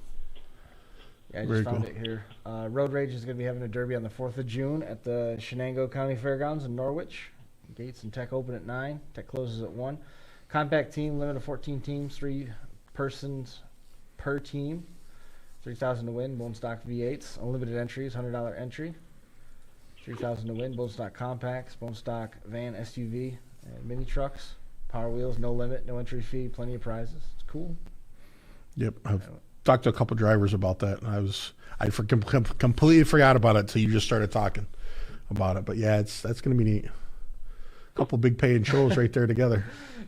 Yeah, I just found it here. Road Rage is going to be having a derby on the 4th of June at the Shenango County Fairgrounds in Norwich. Gates and Tech open at 9. Tech closes at 1. Compact team, limit of 14 teams, 3 persons per team. $3,000 to win, bone stock V8s. Unlimited entries, $100 entry. $3,000 to win, bone stock compacts, bone stock van, SUV, and mini trucks. Power Wheels, no limit, no entry fee, plenty of prizes. It's cool. Yep, I've talked to a couple drivers about that, and I completely forgot about it until you just started talking about it. But yeah, that's going to be neat. A couple big paying shows right there together.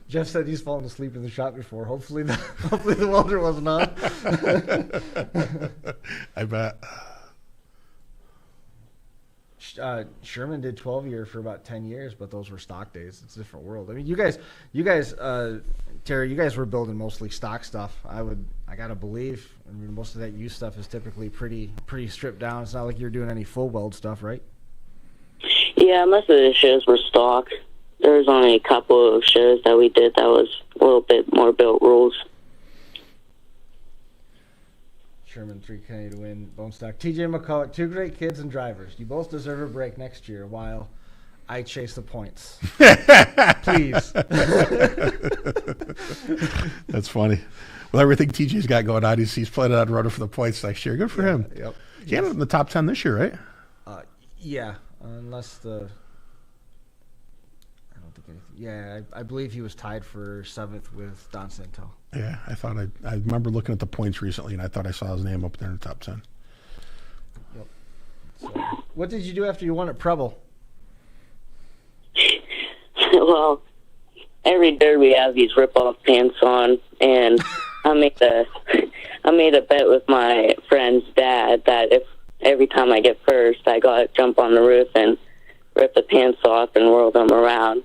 Jeff said he's fallen asleep in the shop before. Hopefully the welder wasn't on. I bet. Sherman did 12-year for about 10 years, but those were stock days. It's a different world. I mean, you guys, Terry, you guys were building mostly stock stuff. I gotta believe. I mean, most of that used stuff is typically pretty stripped down. It's not like you're doing any full weld stuff, right? Yeah, most of the shows were stock. There was only a couple of shows that we did that was a little bit more built rules. Sherman, $3K to win, bone stock. TJ McCulloch, 2 great kids and drivers. You both deserve a break next year. While I chase the points. Please. That's funny. With everything TJ's got going on, he's planning on running for the points next year. Good for him. Yep. He ended up in the top 10 this year, right? Yeah, unless I don't think anything. Yeah, I believe he was tied for 7th with Don Santel. Yeah, I remember looking at the points recently, and I thought I saw his name up there in the top 10. Yep. So, what did you do after you won at Preble? Well, every derby I have these rip-off pants on, and I made a bet with my friend's dad that if every time I get first, I got to jump on the roof and rip the pants off and whirl them around.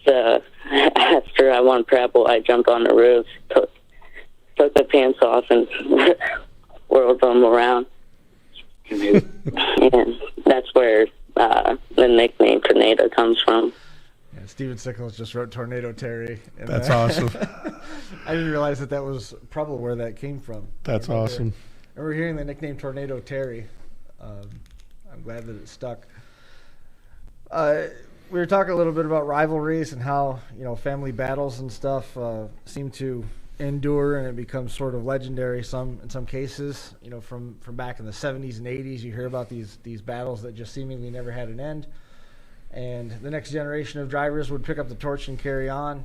So after I won Preble, I jumped on the roof, took the pants off, and whirled them around. And that's where the nickname Tornado comes from. Yeah, Steven Sickles just wrote Tornado Terry. That's awesome. I didn't realize that was probably where that came from. That's awesome. I remember hearing the nickname Tornado Terry. I'm glad that it stuck. We were talking a little bit about rivalries and how family battles and stuff seem to endure, and it becomes sort of legendary. In some cases, from back in the 70s and 80s, you hear about these battles that just seemingly never had an end. And the next generation of drivers would pick up the torch and carry on.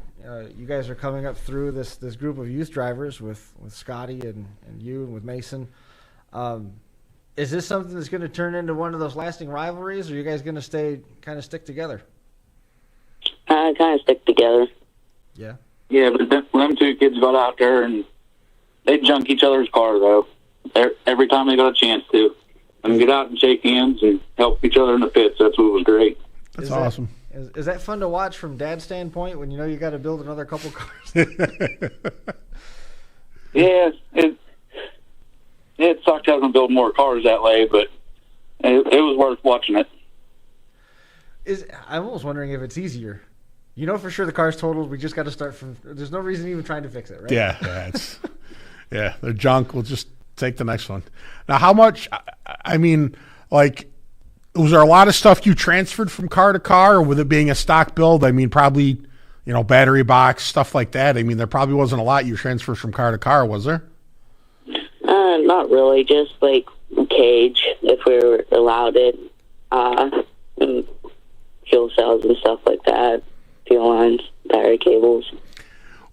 You guys are coming up through this group of youth drivers with Scotty and you and with Mason. Is this something that's going to turn into one of those lasting rivalries, or are you guys going to stick together? Kind of stick together. Yeah. Yeah, but them two kids got out there and they junk each other's car, though, every time they got a chance to. And get out and shake hands and help each other in the pits. That's what was great. That's awesome. Is that fun to watch from Dad's standpoint when you got to build another couple cars? Yeah, it sucked having to build more cars that way, but it was worth watching it. I'm almost wondering if it's easier. For sure the car's totaled. We just got to start from. There's no reason even trying to fix it, right? Yeah, they're junk. We'll just take the next one. Now, how much? I mean, was there a lot of stuff you transferred from car to car, or with it being a stock build? I mean, probably, battery box, stuff like that. I mean, there probably wasn't a lot you transferred from car to car, was there? Not really, just cage, if we were allowed it, and fuel cells and stuff like that, fuel lines, battery cables.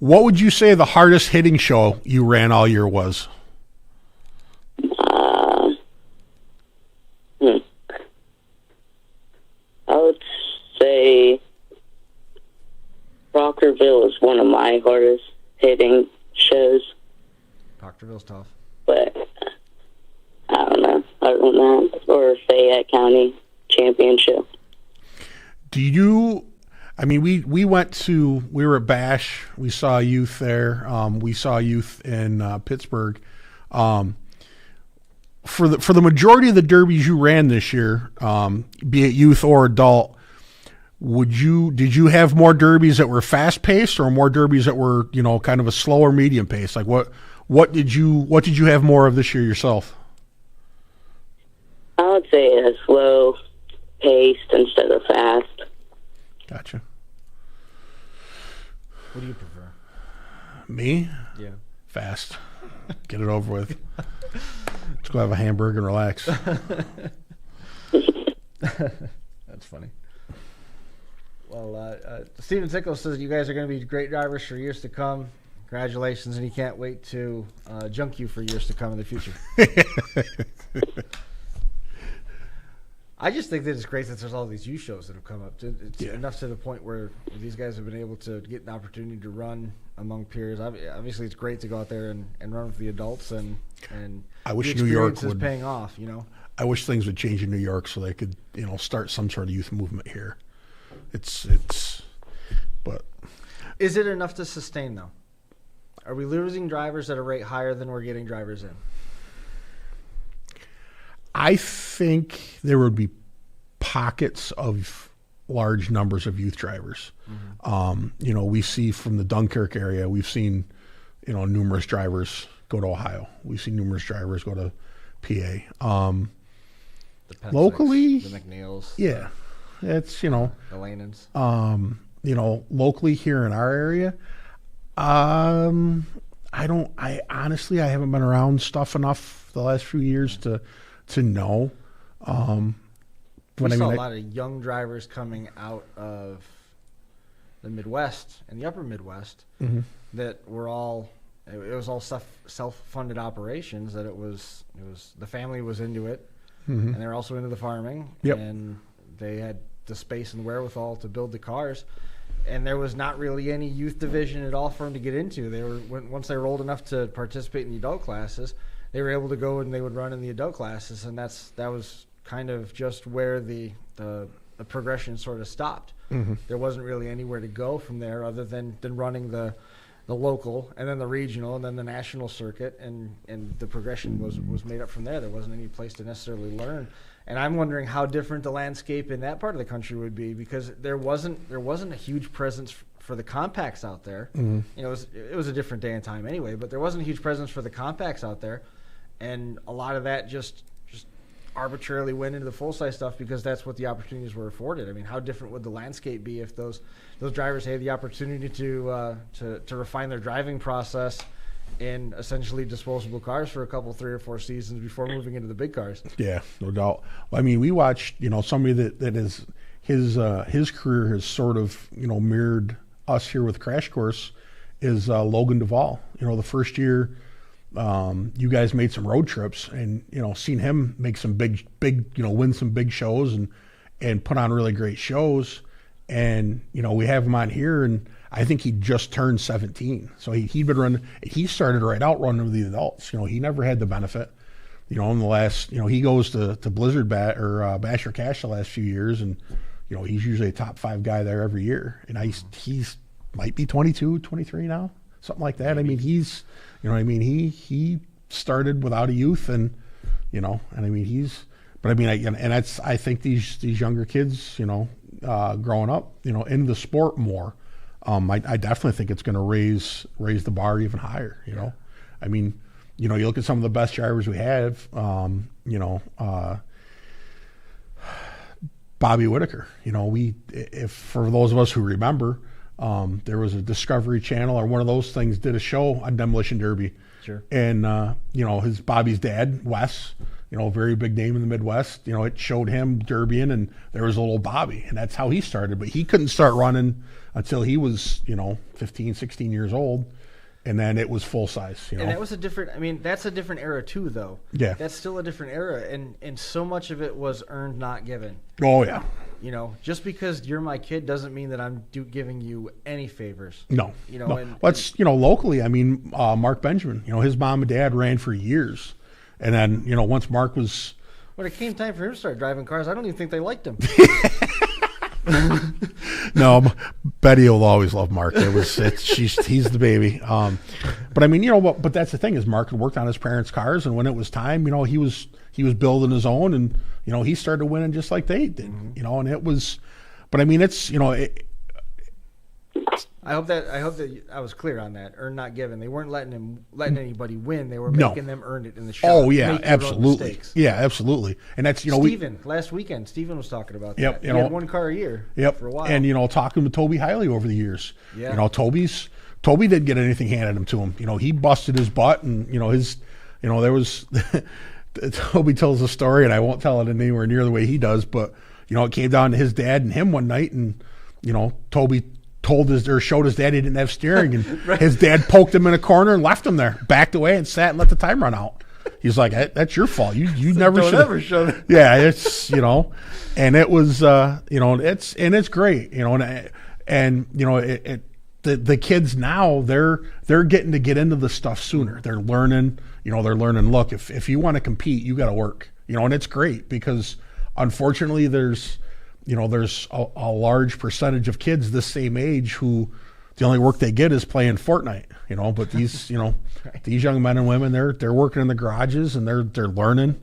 What would you say the hardest hitting show you ran all year was? I would say Proctorville is one of my hardest hitting shows. Proctorville's tough. But I don't know. Other than that, or Fayette County Championship. We were at Bash. We saw youth there. We saw youth in Pittsburgh. For the majority of the derbies you ran this year, be it youth or adult, did you have more derbies that were fast paced or more derbies that were kind of a slower medium pace? What did you have more of this year yourself? I would say a slow paced instead of fast. Gotcha. What do you prefer? Me? Yeah. Fast. Get it over with. Let's go have a hamburger and relax. That's funny. Well, Steven Sickles says you guys are going to be great drivers for years to come. Congratulations, and he can't wait to junk you for years to come in the future. I just think that it's great that there's all these youth shows that have come up. It's enough to the point where these guys have been able to get an opportunity to run among peers. Obviously, it's great to go out there and run with the adults, and I wish the New York experience would is paying off. I wish things would change in New York so they could start some sort of youth movement here. But is it enough to sustain though? Are we losing drivers at a rate higher than we're getting drivers in? I think there would be pockets of large numbers of youth drivers. Mm-hmm. We see from the Dunkirk area, we've seen, numerous drivers go to Ohio. We've seen numerous drivers go to PA. The Penn locally, the McNeils. Yeah. it's the Lanans. Locally here in our area, I honestly haven't been around stuff enough the last few years to know. We saw a lot of young drivers coming out of the Midwest and the upper Midwest that were all, it was all self-funded operations, that it was the family was into it, and they were also into the farming, and they had the space and wherewithal to build the cars, and there was not really any youth division at all for them to get into. They were, once they were old enough to participate in the adult classes, they were able to go and they would run in the adult classes, and that was kind of just where the progression sort of stopped. There wasn't really anywhere to go from there other than running the local and then the regional and then the national circuit, and the progression was made up from there. There wasn't any place to necessarily learn. And I'm wondering how different the landscape in that part of the country would be, because there wasn't a huge presence for the compacts out there. It was a different day and time anyway, but there wasn't a huge presence for the compacts out there, and a lot of that just arbitrarily went into the full-size stuff because that's what the opportunities were afforded. I mean, how different would the landscape be if those drivers had the opportunity to refine their driving process in essentially disposable cars for a couple, 3 or 4 seasons before moving into the big cars? Yeah, no doubt. I mean, we watched, somebody that is his career has sort of, mirrored us here with Crash Course is Logan Duvall. The first year you guys made some road trips, and seen him make some big win some big shows and put on really great shows, and we have him on here, and I think he just turned 17, so he'd been running. He started right out running with the adults. He never had the benefit. In the last, he goes to Blizzard Basher Cash the last few years, and he's usually a top 5 guy there every year, and he's might be 22, 23 now, something like that. I mean, he's he started without a youth, and I think these younger kids, growing up, in the sport more, I definitely think it's going to raise the bar even higher. I mean, you look at some of the best drivers we have, Bobby Whitaker. If for those of us who remember, there was a Discovery Channel or one of those things did a show on Demolition Derby. Sure. And his Bobby's dad, Wes, very big name in the Midwest. It showed him derbying, and there was a little Bobby, and that's how he started. But he couldn't start running until he was 15, 16 years old, and then it was full size. And that was a different. I mean, that's a different era too, though. Yeah. That's still a different era, and so much of it was earned, not given. Oh yeah. Just because you're my kid doesn't mean that I'm giving you any favors. No. No. And locally, I mean, Mark Benjamin, his mom and dad ran for years. And then, once Mark was... When it came time for him to start driving cars, I don't even think they liked him. No, Betty will always love Mark. He's the baby. But I mean, but that's the thing is Mark had worked on his parents' cars, and when it was time, he was building his own, and he started winning just like they did. And it was, but I mean, it's I hope that I was clear on that. Earned, not given. They weren't letting anybody win. They were making them earn it in the shop. Oh yeah, absolutely. Yeah, absolutely. And that's last weekend, Steven was talking about that. Yep, he had one car a year. Yep. For a while. And talking with Toby Hiley over the years. Yeah. Toby didn't get anything handed to him. He busted his butt, and there was. Toby tells a story, and I won't tell it anywhere near the way he does, but it came down to his dad and him one night, and Toby showed his dad he didn't have steering, and right. His dad poked him in a corner and left him there, backed away and sat and let the time run out. He's like, "That's your fault. You never should have." Yeah, it's and it was it's great, and the kids now they're getting to get into the stuff sooner. They're learning, look, if you want to compete, you got to work, and it's great because unfortunately there's a large percentage of kids this same age who the only work they get is playing Fortnite, but these, these young men and women, they're working in the garages and they're learning,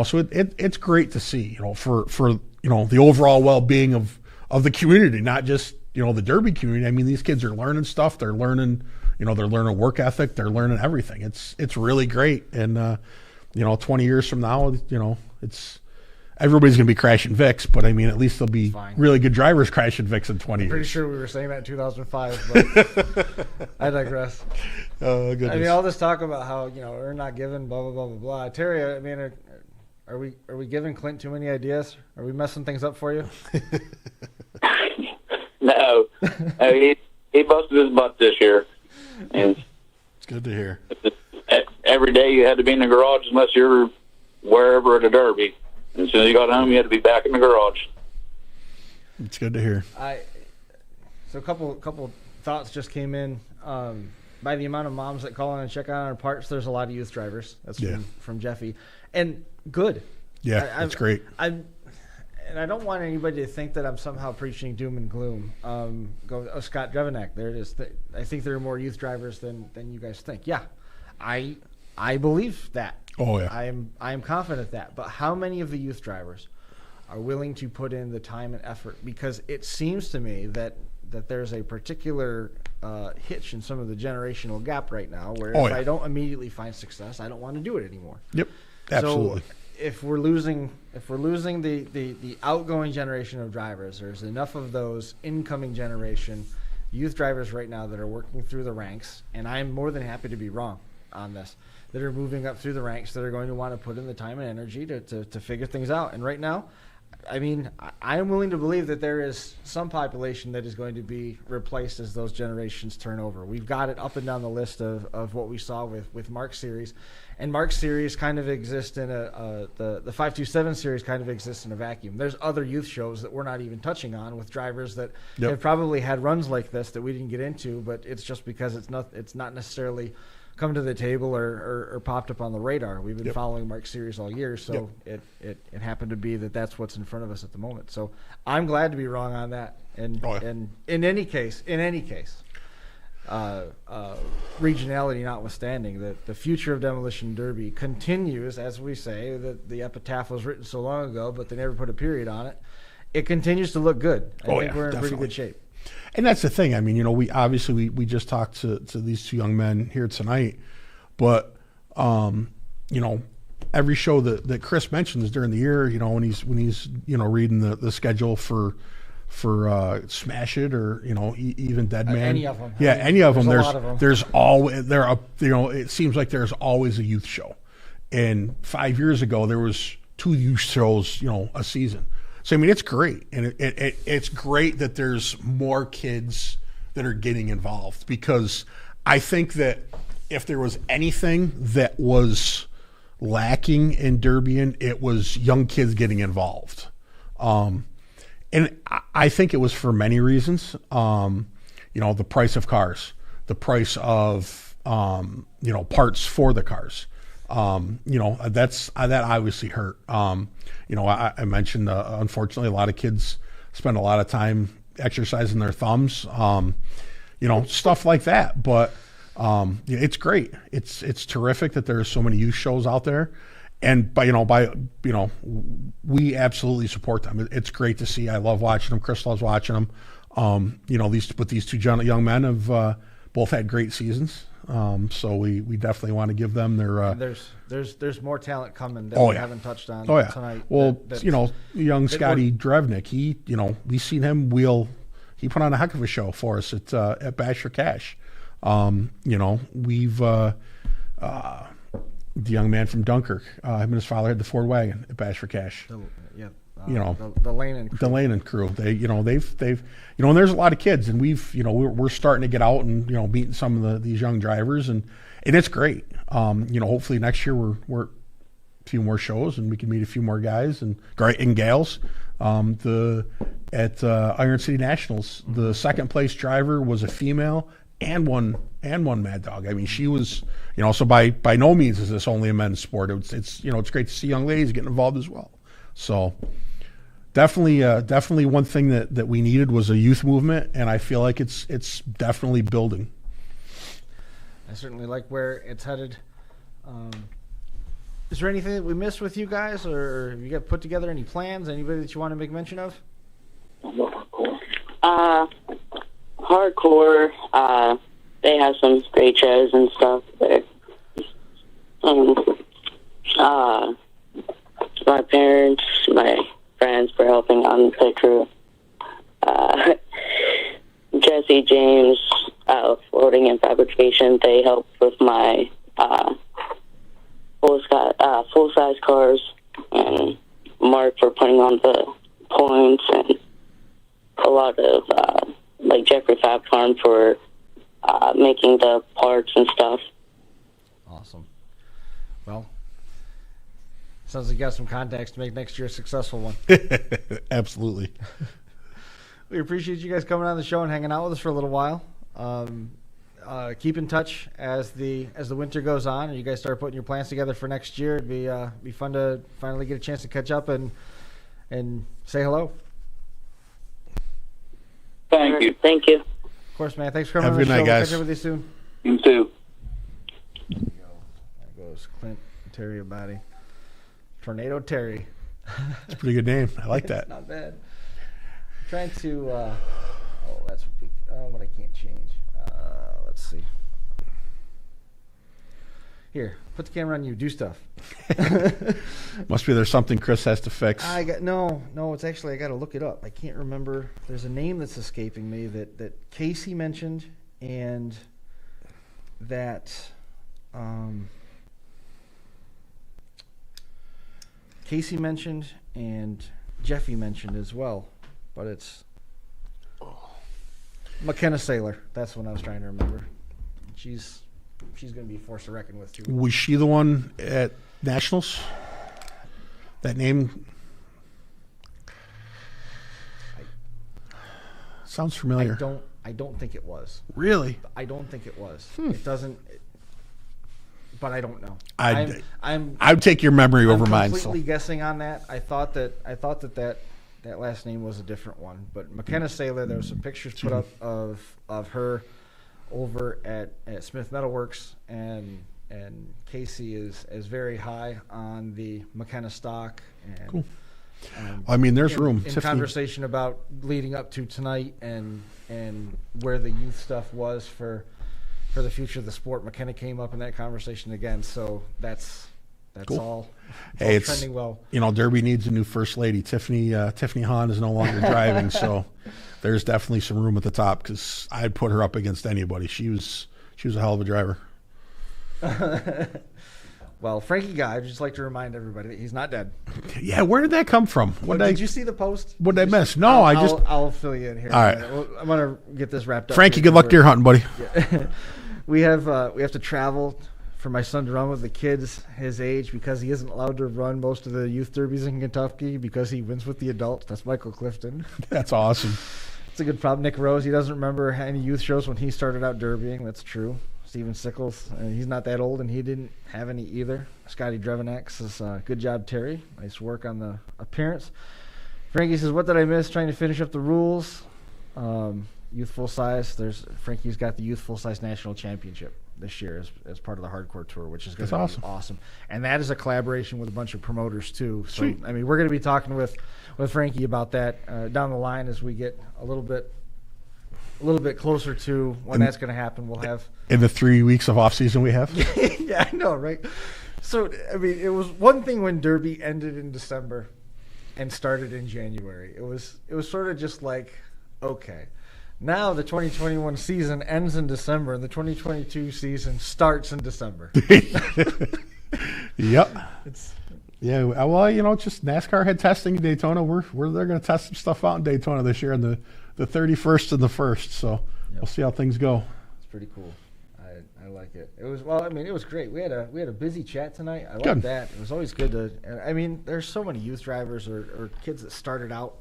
so it's great to see, for the overall well-being of the community, not just, the derby community. I mean, these kids are learning stuff. They're learning, they're learning work ethic. They're learning everything. It's really great. And, 20 years from now, everybody's going to be crashing Vicks, but I mean, at least there'll be Fine. really good drivers crashing Vicks in 20 Pretty years. sure we were saying that in 2005, but I digress. Oh, goodness. I mean, all this talk about how we're not giving blah blah blah blah blah. Terry, I mean, are we giving Clint too many ideas? Are we messing things up for you? No, he busted his butt this year, and It's good to hear. every day you had to be in the garage unless you're wherever at a derby. And as soon as you got home, you had to be back in the garage. It's good to hear. So a couple thoughts just came in. By the amount of moms that call in and check on our parts, there's a lot of youth drivers. That's from Jeffy, and good. Yeah, that's great. And I don't want anybody to think that I'm somehow preaching doom and gloom. Scott Drevnick, there it is. I think there are more youth drivers than you guys think. Yeah, I believe that. Oh yeah. I am confident that. But how many of the youth drivers are willing to put in the time and effort? Because it seems to me that there's a particular hitch in some of the generational gap right now, where if I don't immediately find success, I don't want to do it anymore. Yep. Absolutely. So if we're losing the outgoing generation of drivers, there's enough of those incoming generation youth drivers right now that are working through the ranks, and I'm more than happy to be wrong on this, that are moving up through the ranks, that are going to want to put in the time and energy to figure things out. And right now, I mean, I am willing to believe that there is some population that is going to be replaced as those generations turn over. We've got it up and down the list of what we saw with Mark's series. And Mark's series kind of exists in the 527 series kind of exists in a vacuum. There's other youth shows that we're not even touching on with drivers that have probably had runs like this that we didn't get into, but it's just because it's not necessarily come to the table or popped up on the radar. We've been following Mark's series all year, so it happened to be that's what's in front of us at the moment. So I'm glad to be wrong on that. And in any case, regionality notwithstanding, that the future of Demolition Derby continues, as we say, that the epitaph was written so long ago, but they never put a period on it. It continues to look good. I think we're in pretty good shape. And that's the thing. I mean, we obviously we just talked to these two young men here tonight, but every show that Chris mentions during the year, when he's reading the schedule for Smash It or even Dead Man, any of them. Yeah, any of them. There's it seems like there's always a youth show, and 5 years ago there was 2 youth shows a season. So I mean, it's great, and it's great that there's more kids that are getting involved, because I think that if there was anything that was lacking in Derbian, it was young kids getting involved. And I think it was for many reasons. The price of cars, the price of parts for the cars. That obviously hurt. I mentioned unfortunately a lot of kids spend a lot of time exercising their thumbs. Stuff like that. But it's great. It's terrific that there are so many youth shows out there. And we absolutely support them. It's great to see. I love watching them. Chris loves watching them. These two young men have both had great seasons. So we definitely want to give them their. There's more talent coming that we haven't touched on tonight. Well, young Scotty Drevnick. We've seen him wheel. He put on a heck of a show for us at Bash for Cash. We've. The young man from Dunkirk, him and his father had the Ford wagon at Bash for Cash. The Lane and crew. They've and there's a lot of kids, and we're starting to get out and meeting some of these young drivers, and it's great. Hopefully next year we're a few more shows and we can meet a few more guys and gals. At Iron City Nationals, the second place driver was a female and one Mad Dog. I mean, she was, so by no means is this only a men's sport. It's great to see young ladies getting involved as well. So definitely one thing that we needed was a youth movement, and I feel like it's definitely building. I certainly like where it's headed. Is there anything that we missed with you guys, or have you got put together any plans? Anybody that you want to make mention of? Hardcore, they have some great shows and stuff there. My my friends for helping on the pit crew. Jesse, James, Floating and Fabrication, they helped with my full-size cars, and Mark for putting on the points, and a lot of, like Jeffrey Fab Farm for making the parts and stuff. Awesome. Well, sounds like you got some contacts to make next year a successful one. Absolutely. We appreciate you guys coming on the show and hanging out with us for a little while. Keep in touch as the winter goes on and you guys start putting your plans together for next year. It'd be fun to finally get a chance to catch up and say hello. Thank you. Thank you. Of course, man. Thanks for coming Have on a the good show. night, guys. We'll catch up with you soon. You too. There goes Clint Terry Abbati. Tornado Terry. It's a pretty good name. I like that. It's not bad. I'm trying to. That's what I can't change. Let's see. Here, put the camera on you. Do stuff. Must be there's something Chris has to fix. No. It's actually I got to look it up. I can't remember. There's a name that's escaping me that Casey mentioned and that Casey mentioned and Jeffy mentioned as well, but it's Mckenna Sailor. That's what I was trying to remember. She's going to be a force to reckon with too. Was she the one at Nationals? That name sounds familiar. I don't think it was. Really? I don't think it was. It doesn't. But I don't know. I'd take your memory over mine. I'm completely guessing on that. I thought that last name was a different one. But Mckenna Sailor, there was some pictures put up of her over at Smith Metalworks, and Casey is very high on the McKenna stock. And, cool. I mean, there's room. In conversation about leading up to tonight and where the youth stuff was for the future of the sport. McKenna came up in that conversation again, so that's cool. all. Hey, it's trending well. Derby needs a new first lady. Tiffany Hahn is no longer driving, so there's definitely some room at the top because I'd put her up against anybody. She was a hell of a driver. Well, Frankie Guy, I'd just like to remind everybody that he's not dead. Yeah, where did that come from? Did you see the post? What did I miss? No, I'll fill you in here. All right. I'm going to get this wrapped up. Frankie, good luck deer hunting, buddy. Yeah. We have to travel for my son to run with the kids his age because he isn't allowed to run most of the youth derbies in Kentucky because he wins with the adults. That's Michael Clifton. That's awesome. It's a good problem. Nick Rose, he doesn't remember any youth shows when he started out derbying. That's true. Steven Sickles, he's not that old, and he didn't have any either. Scotty Drevnick says, good job, Terry. Nice work on the appearance. Frankie says, what did I miss? Trying to finish up the rules. Youth full size. Frankie's got the youth full size national championship this year as part of the hardcore tour, which is going to be awesome. And that is a collaboration with a bunch of promoters too. So sweet. I mean, we're going to be talking with Frankie about that down the line as we get a little bit closer to when that's going to happen. We'll have in the 3 weeks of off season we have. Yeah, I know, right? So I mean, it was one thing when Derby ended in December and started in January. It was sort of just like, okay. Now the 2021 season ends in December, and the 2022 season starts in December. Yep. Yeah. Well, it's just NASCAR had testing in Daytona. They're going to test some stuff out in Daytona this year on the 31st and the 1st. So We'll see how things go. It's pretty cool. I like it. It was it was great. We had a busy chat tonight. I like Good. that. It was always good to. I mean, there's so many youth drivers or kids that started out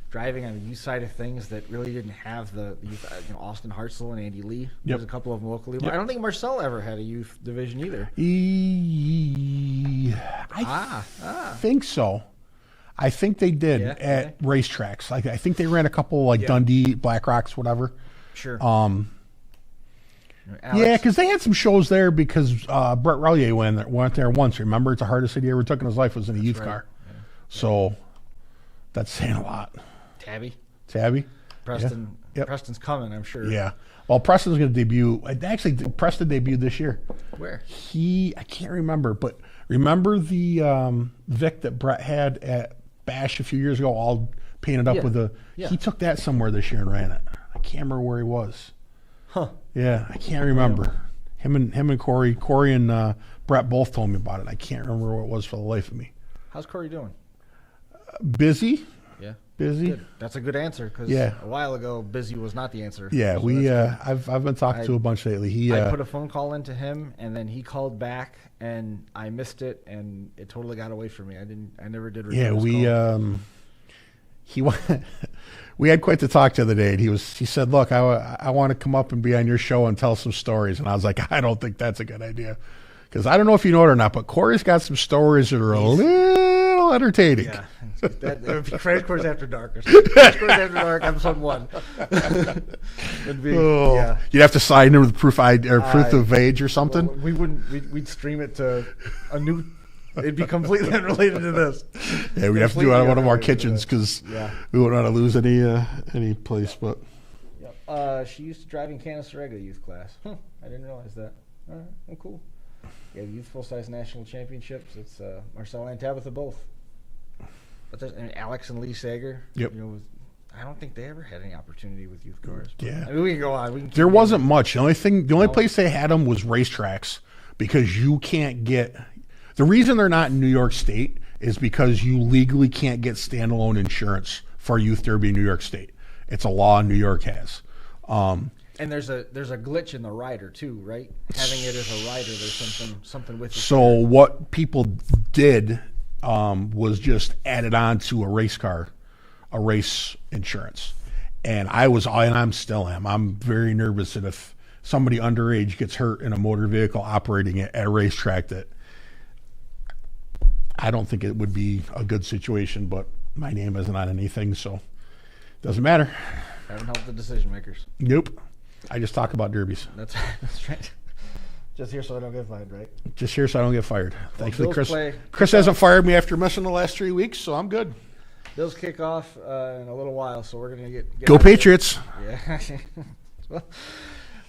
driving on the youth side of things that really didn't have the youth. Austin Hartzell and Andy Lee. There's a couple of them locally. But I don't think Marcel ever had a youth division either. I think so. I think they did at racetracks. I think they ran a couple Dundee, Black Rocks, whatever. Sure. Yeah, because they had some shows there because Brett Relier went there once. Remember, it's the hardest city he ever took in his life was in a youth car. Yeah. So that's saying a lot. Tabby. Preston. Yeah. Yep. Preston's coming, I'm sure. Yeah. Well, Preston's going to debut. Actually, Preston debuted this year. Where? I can't remember, but remember the Vic that Brett had at Bash a few years ago, all painted up with he took that somewhere this year and ran it. I can't remember where he was. Huh. Yeah, I can't remember. Him and Corey and Brett both told me about it. I can't remember what it was for the life of me. How's Corey doing? Busy. Yeah. Busy. Good. That's a good answer because Yeah. a while ago, busy was not the answer. Yeah, So we. that's good. I've been talking to a bunch lately. I put a phone call into him, and then he called back, and I missed it, and it totally got away from me. I never did. return his call. He we had quite the talk the other day, and he said, "Look, I want to come up and be on your show and tell some stories." And I was like, "I don't think that's a good idea." Because I don't know if you know it or not, but Corey's got some stories that are a little entertaining. Yeah. Crash Course After Dark. Or something. Crash Course After Dark, episode 1. It'd be, yeah. You'd have to sign in with proof of age or something. Well, we wouldn't. We'd stream it to a new. It'd be completely unrelated to this. Yeah, we'd have to do it out of one of our kitchens because we wouldn't want to lose any place. But she used to drive in Canasteraga youth class. I didn't realize that. All right, well, cool. Yeah, youth full-size national championships. It's Marcella and Tabitha both. But there's Alex and Lee Sager. Yep. I don't think they ever had any opportunity with youth cars. Yeah. I mean, we can go on. There wasn't much. The only place they had them was racetracks because you can't get. The reason they're not in New York State is because you legally can't get standalone insurance for youth derby in New York State. It's a law New York has. And there's a glitch in the rider too, right? Having it as a rider, there's something with it. So what people did was just added on to a race car, a race insurance, and I'm still am. I'm very nervous that if somebody underage gets hurt in a motor vehicle operating it at a racetrack, that I don't think it would be a good situation. But my name isn't on anything, so it doesn't matter. Haven't helped the decision makers. Nope. I just talk about derbies. That's right. Just here so I don't get fired, right? Just here so I don't get fired. Thankfully, Bills Chris hasn't fired me after missing the last 3 weeks, so I'm good. Bills kick off in a little while, so we're going to get Go Patriots. Yeah.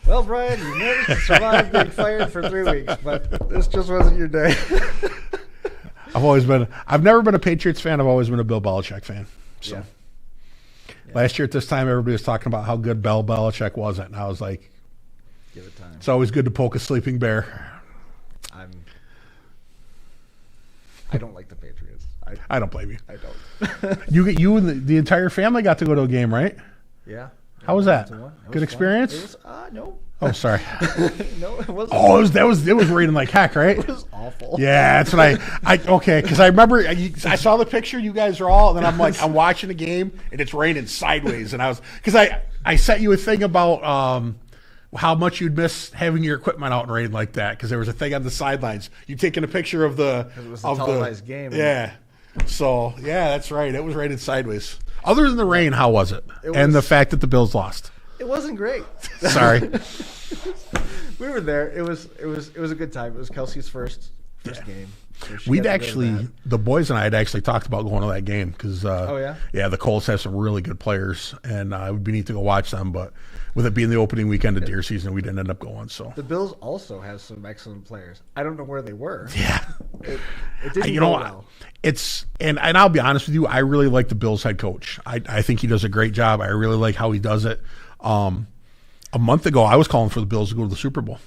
Well, Brian, you managed to survive being fired for 3 weeks, but this just wasn't your day. I've never been a Patriots fan. I've always been a Bill Belichick fan. So. Yeah. Last year at this time, everybody was talking about how good Bill Belichick wasn't, and I was like, give it time. It's always good to poke a sleeping bear. I don't like the Patriots. I don't blame you. I don't. You and the entire family got to go to a game, right? Yeah. How was that? Good experience? It was, no. Oh, sorry. No, it wasn't. Oh, it was raining like heck, right? It was awful. Yeah, that's what okay, because I remember I saw the picture. You guys are all, and then I'm watching the game, and it's raining sideways, and I sent you a thing about how much you'd miss having your equipment out in rain like that, because there was a thing on the sidelines. You taking a picture of the it was a televised game. Yeah. So yeah, that's right. It was raining sideways. Other than the rain, how was it? And the fact that the Bills lost. It wasn't great. Sorry. We were there. It was a good time. It was Kelsey's first game. So the boys and I had actually talked about going to that game because the Colts have some really good players, and it would be neat to go watch them. But with it being the opening weekend of deer season, we didn't end up going. So the Bills also have some excellent players. I don't know where they were. Yeah, it didn't go well. And I'll be honest with you, I really like the Bills head coach. I think he does a great job. I really like how he does it. A month ago, I was calling for the Bills to go to the Super Bowl,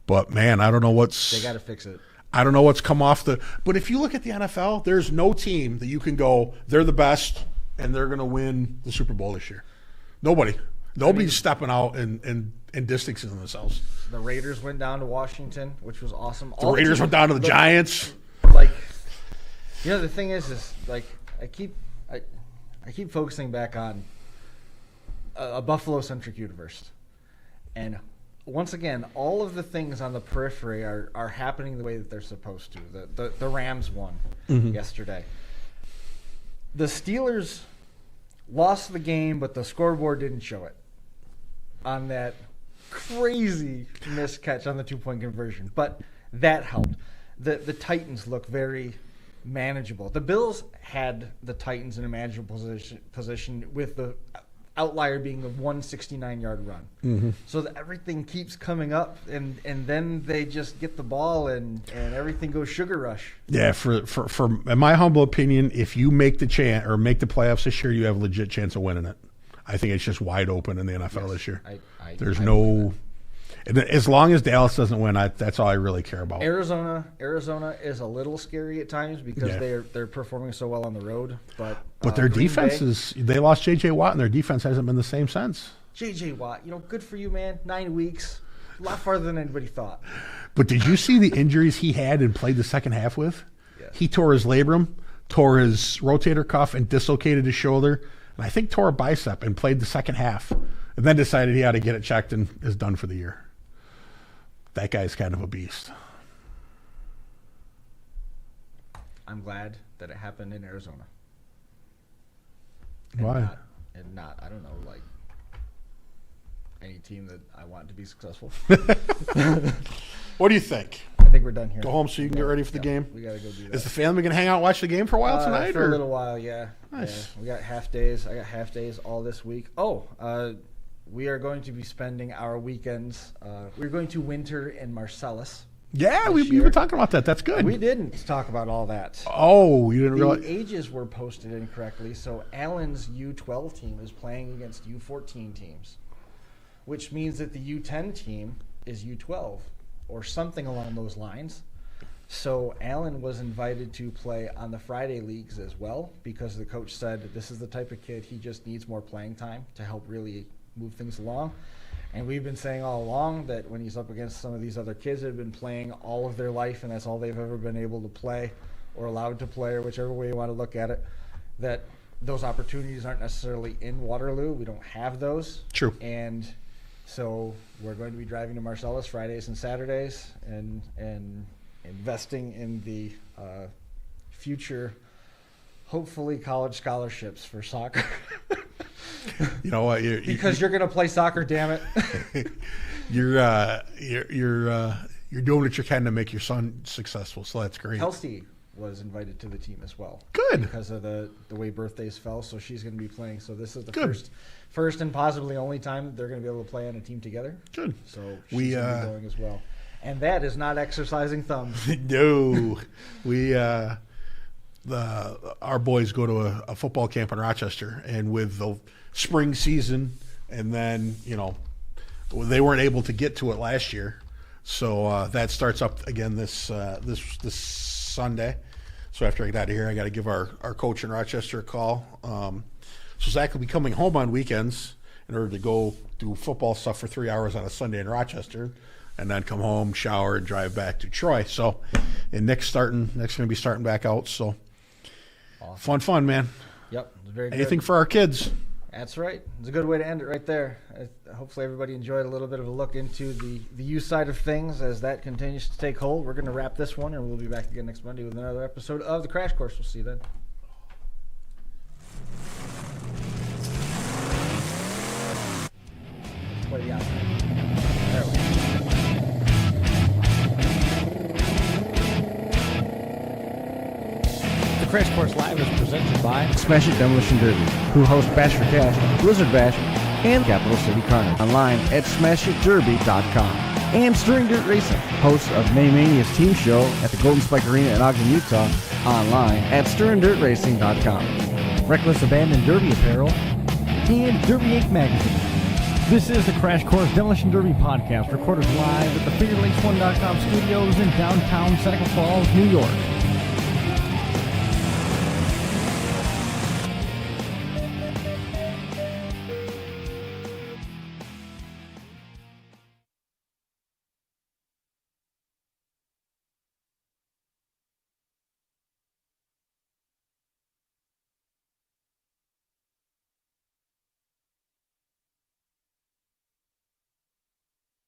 but man, I don't know they got to fix it. I don't know what's come off but if you look at the NFL, there's no team that you can go, they're the best and they're going to win the Super Bowl this year. Nobody's stepping out and distancing themselves. The Raiders went down to Washington, which was awesome. The Raiders went down to the Giants. The thing is like I keep focusing back on a Buffalo-centric universe. And once again, all of the things on the periphery are happening the way that they're supposed to. The Rams won yesterday. The Steelers lost the game, but the scoreboard didn't show it on that crazy missed catch on the 2-point conversion. But that helped. The Titans look very manageable. The Bills had the Titans in a manageable position with the outlier being the 169-yard run. So that everything keeps coming up, and then they just get the ball, and everything goes sugar rush. Yeah, for in my humble opinion, if you make the playoffs this year, you have a legit chance of winning it. I think it's just wide open in the NFL this year. There's no. As long as Dallas doesn't win, that's all I really care about. Arizona is a little scary at times because they're performing so well on the road, but their defense they lost J.J. Watt, and their defense hasn't been the same since. J.J. Watt, good for you, man. 9 weeks, a lot farther than anybody thought. But did you see the injuries he had and played the second half with? Yes. He tore his labrum, tore his rotator cuff, and dislocated his shoulder, and I think tore a bicep and played the second half, and then decided he had to get it checked and is done for the year. That guy's kind of a beast. I'm glad that it happened in Arizona. Why? Not, I don't know, like any team that I want to be successful. What do you think? I think we're done here. Go home so you can get ready for the game? We got to go do that. Is the family going to hang out and watch the game for a while tonight? For a little while, yeah. Nice. Yeah. We got half days. I got half days all this week. We are going to be spending our weekends. We're going to winter in Marcellus. Yeah, we were talking about that. That's good. We didn't talk about all that. Oh, you didn't realize? The ages were posted incorrectly. So Allen's U12 team is playing against U14 teams, which means that the U10 team is U12 or something along those lines. So Allen was invited to play on the Friday leagues as well because the coach said that this is the type of kid he just needs more playing time to help really move things along. And we've been saying all along that when he's up against some of these other kids that have been playing all of their life and that's all they've ever been able to play or allowed to play, or whichever way you want to look at it, that those opportunities aren't necessarily in Waterloo. We don't have those. True. And so we're going to be driving to Marcellus Fridays and Saturdays and investing in the future, hopefully, college scholarships for soccer. You know what? Because you're going to play soccer, damn it. You're doing what you can to make your son successful, so that's great. Kelsey was invited to the team as well. Good. Because of the way birthdays fell, so she's going to be playing. So this is the first and possibly only time that they're going to be able to play on a team together. Good. So she's going to be going as well. And that is not exercising thumbs. No. Our boys go to a football camp in Rochester, and with the spring season, and then, they weren't able to get to it last year. So that starts up again this Sunday. So after I get out of here, I got to give our coach in Rochester a call. So Zach will be coming home on weekends in order to go do football stuff for 3 hours on a Sunday in Rochester, and then come home, shower, and drive back to Troy. So, and Nick's going to be starting back out. So, awesome. Fun, man. Yep, it's very good. Anything for our kids. That's right. It's a good way to end it right there. Hopefully everybody enjoyed a little bit of a look into the youth side of things as that continues to take hold. We're going to wrap this one, and we'll be back again next Monday with another episode of The Crash Course. We'll see you then. Play the outside. There we go. The Crash Course Live is presented by Smash It Demolition Derby, who host Bash for Cash, Blizzard Bash, and Capital City Carnage. Online at smashitderby.com. And Stirring Dirt Racing, host of Maymania's team show at the Golden Spike Arena in Ogden, Utah. Online at stirringdirtracing.com. Reckless Abandon Derby Apparel and Derby Inc. Magazine. This is the Crash Course Demolition Derby podcast, recorded live at the FingerLakes1.com studios in downtown Seneca Falls, New York.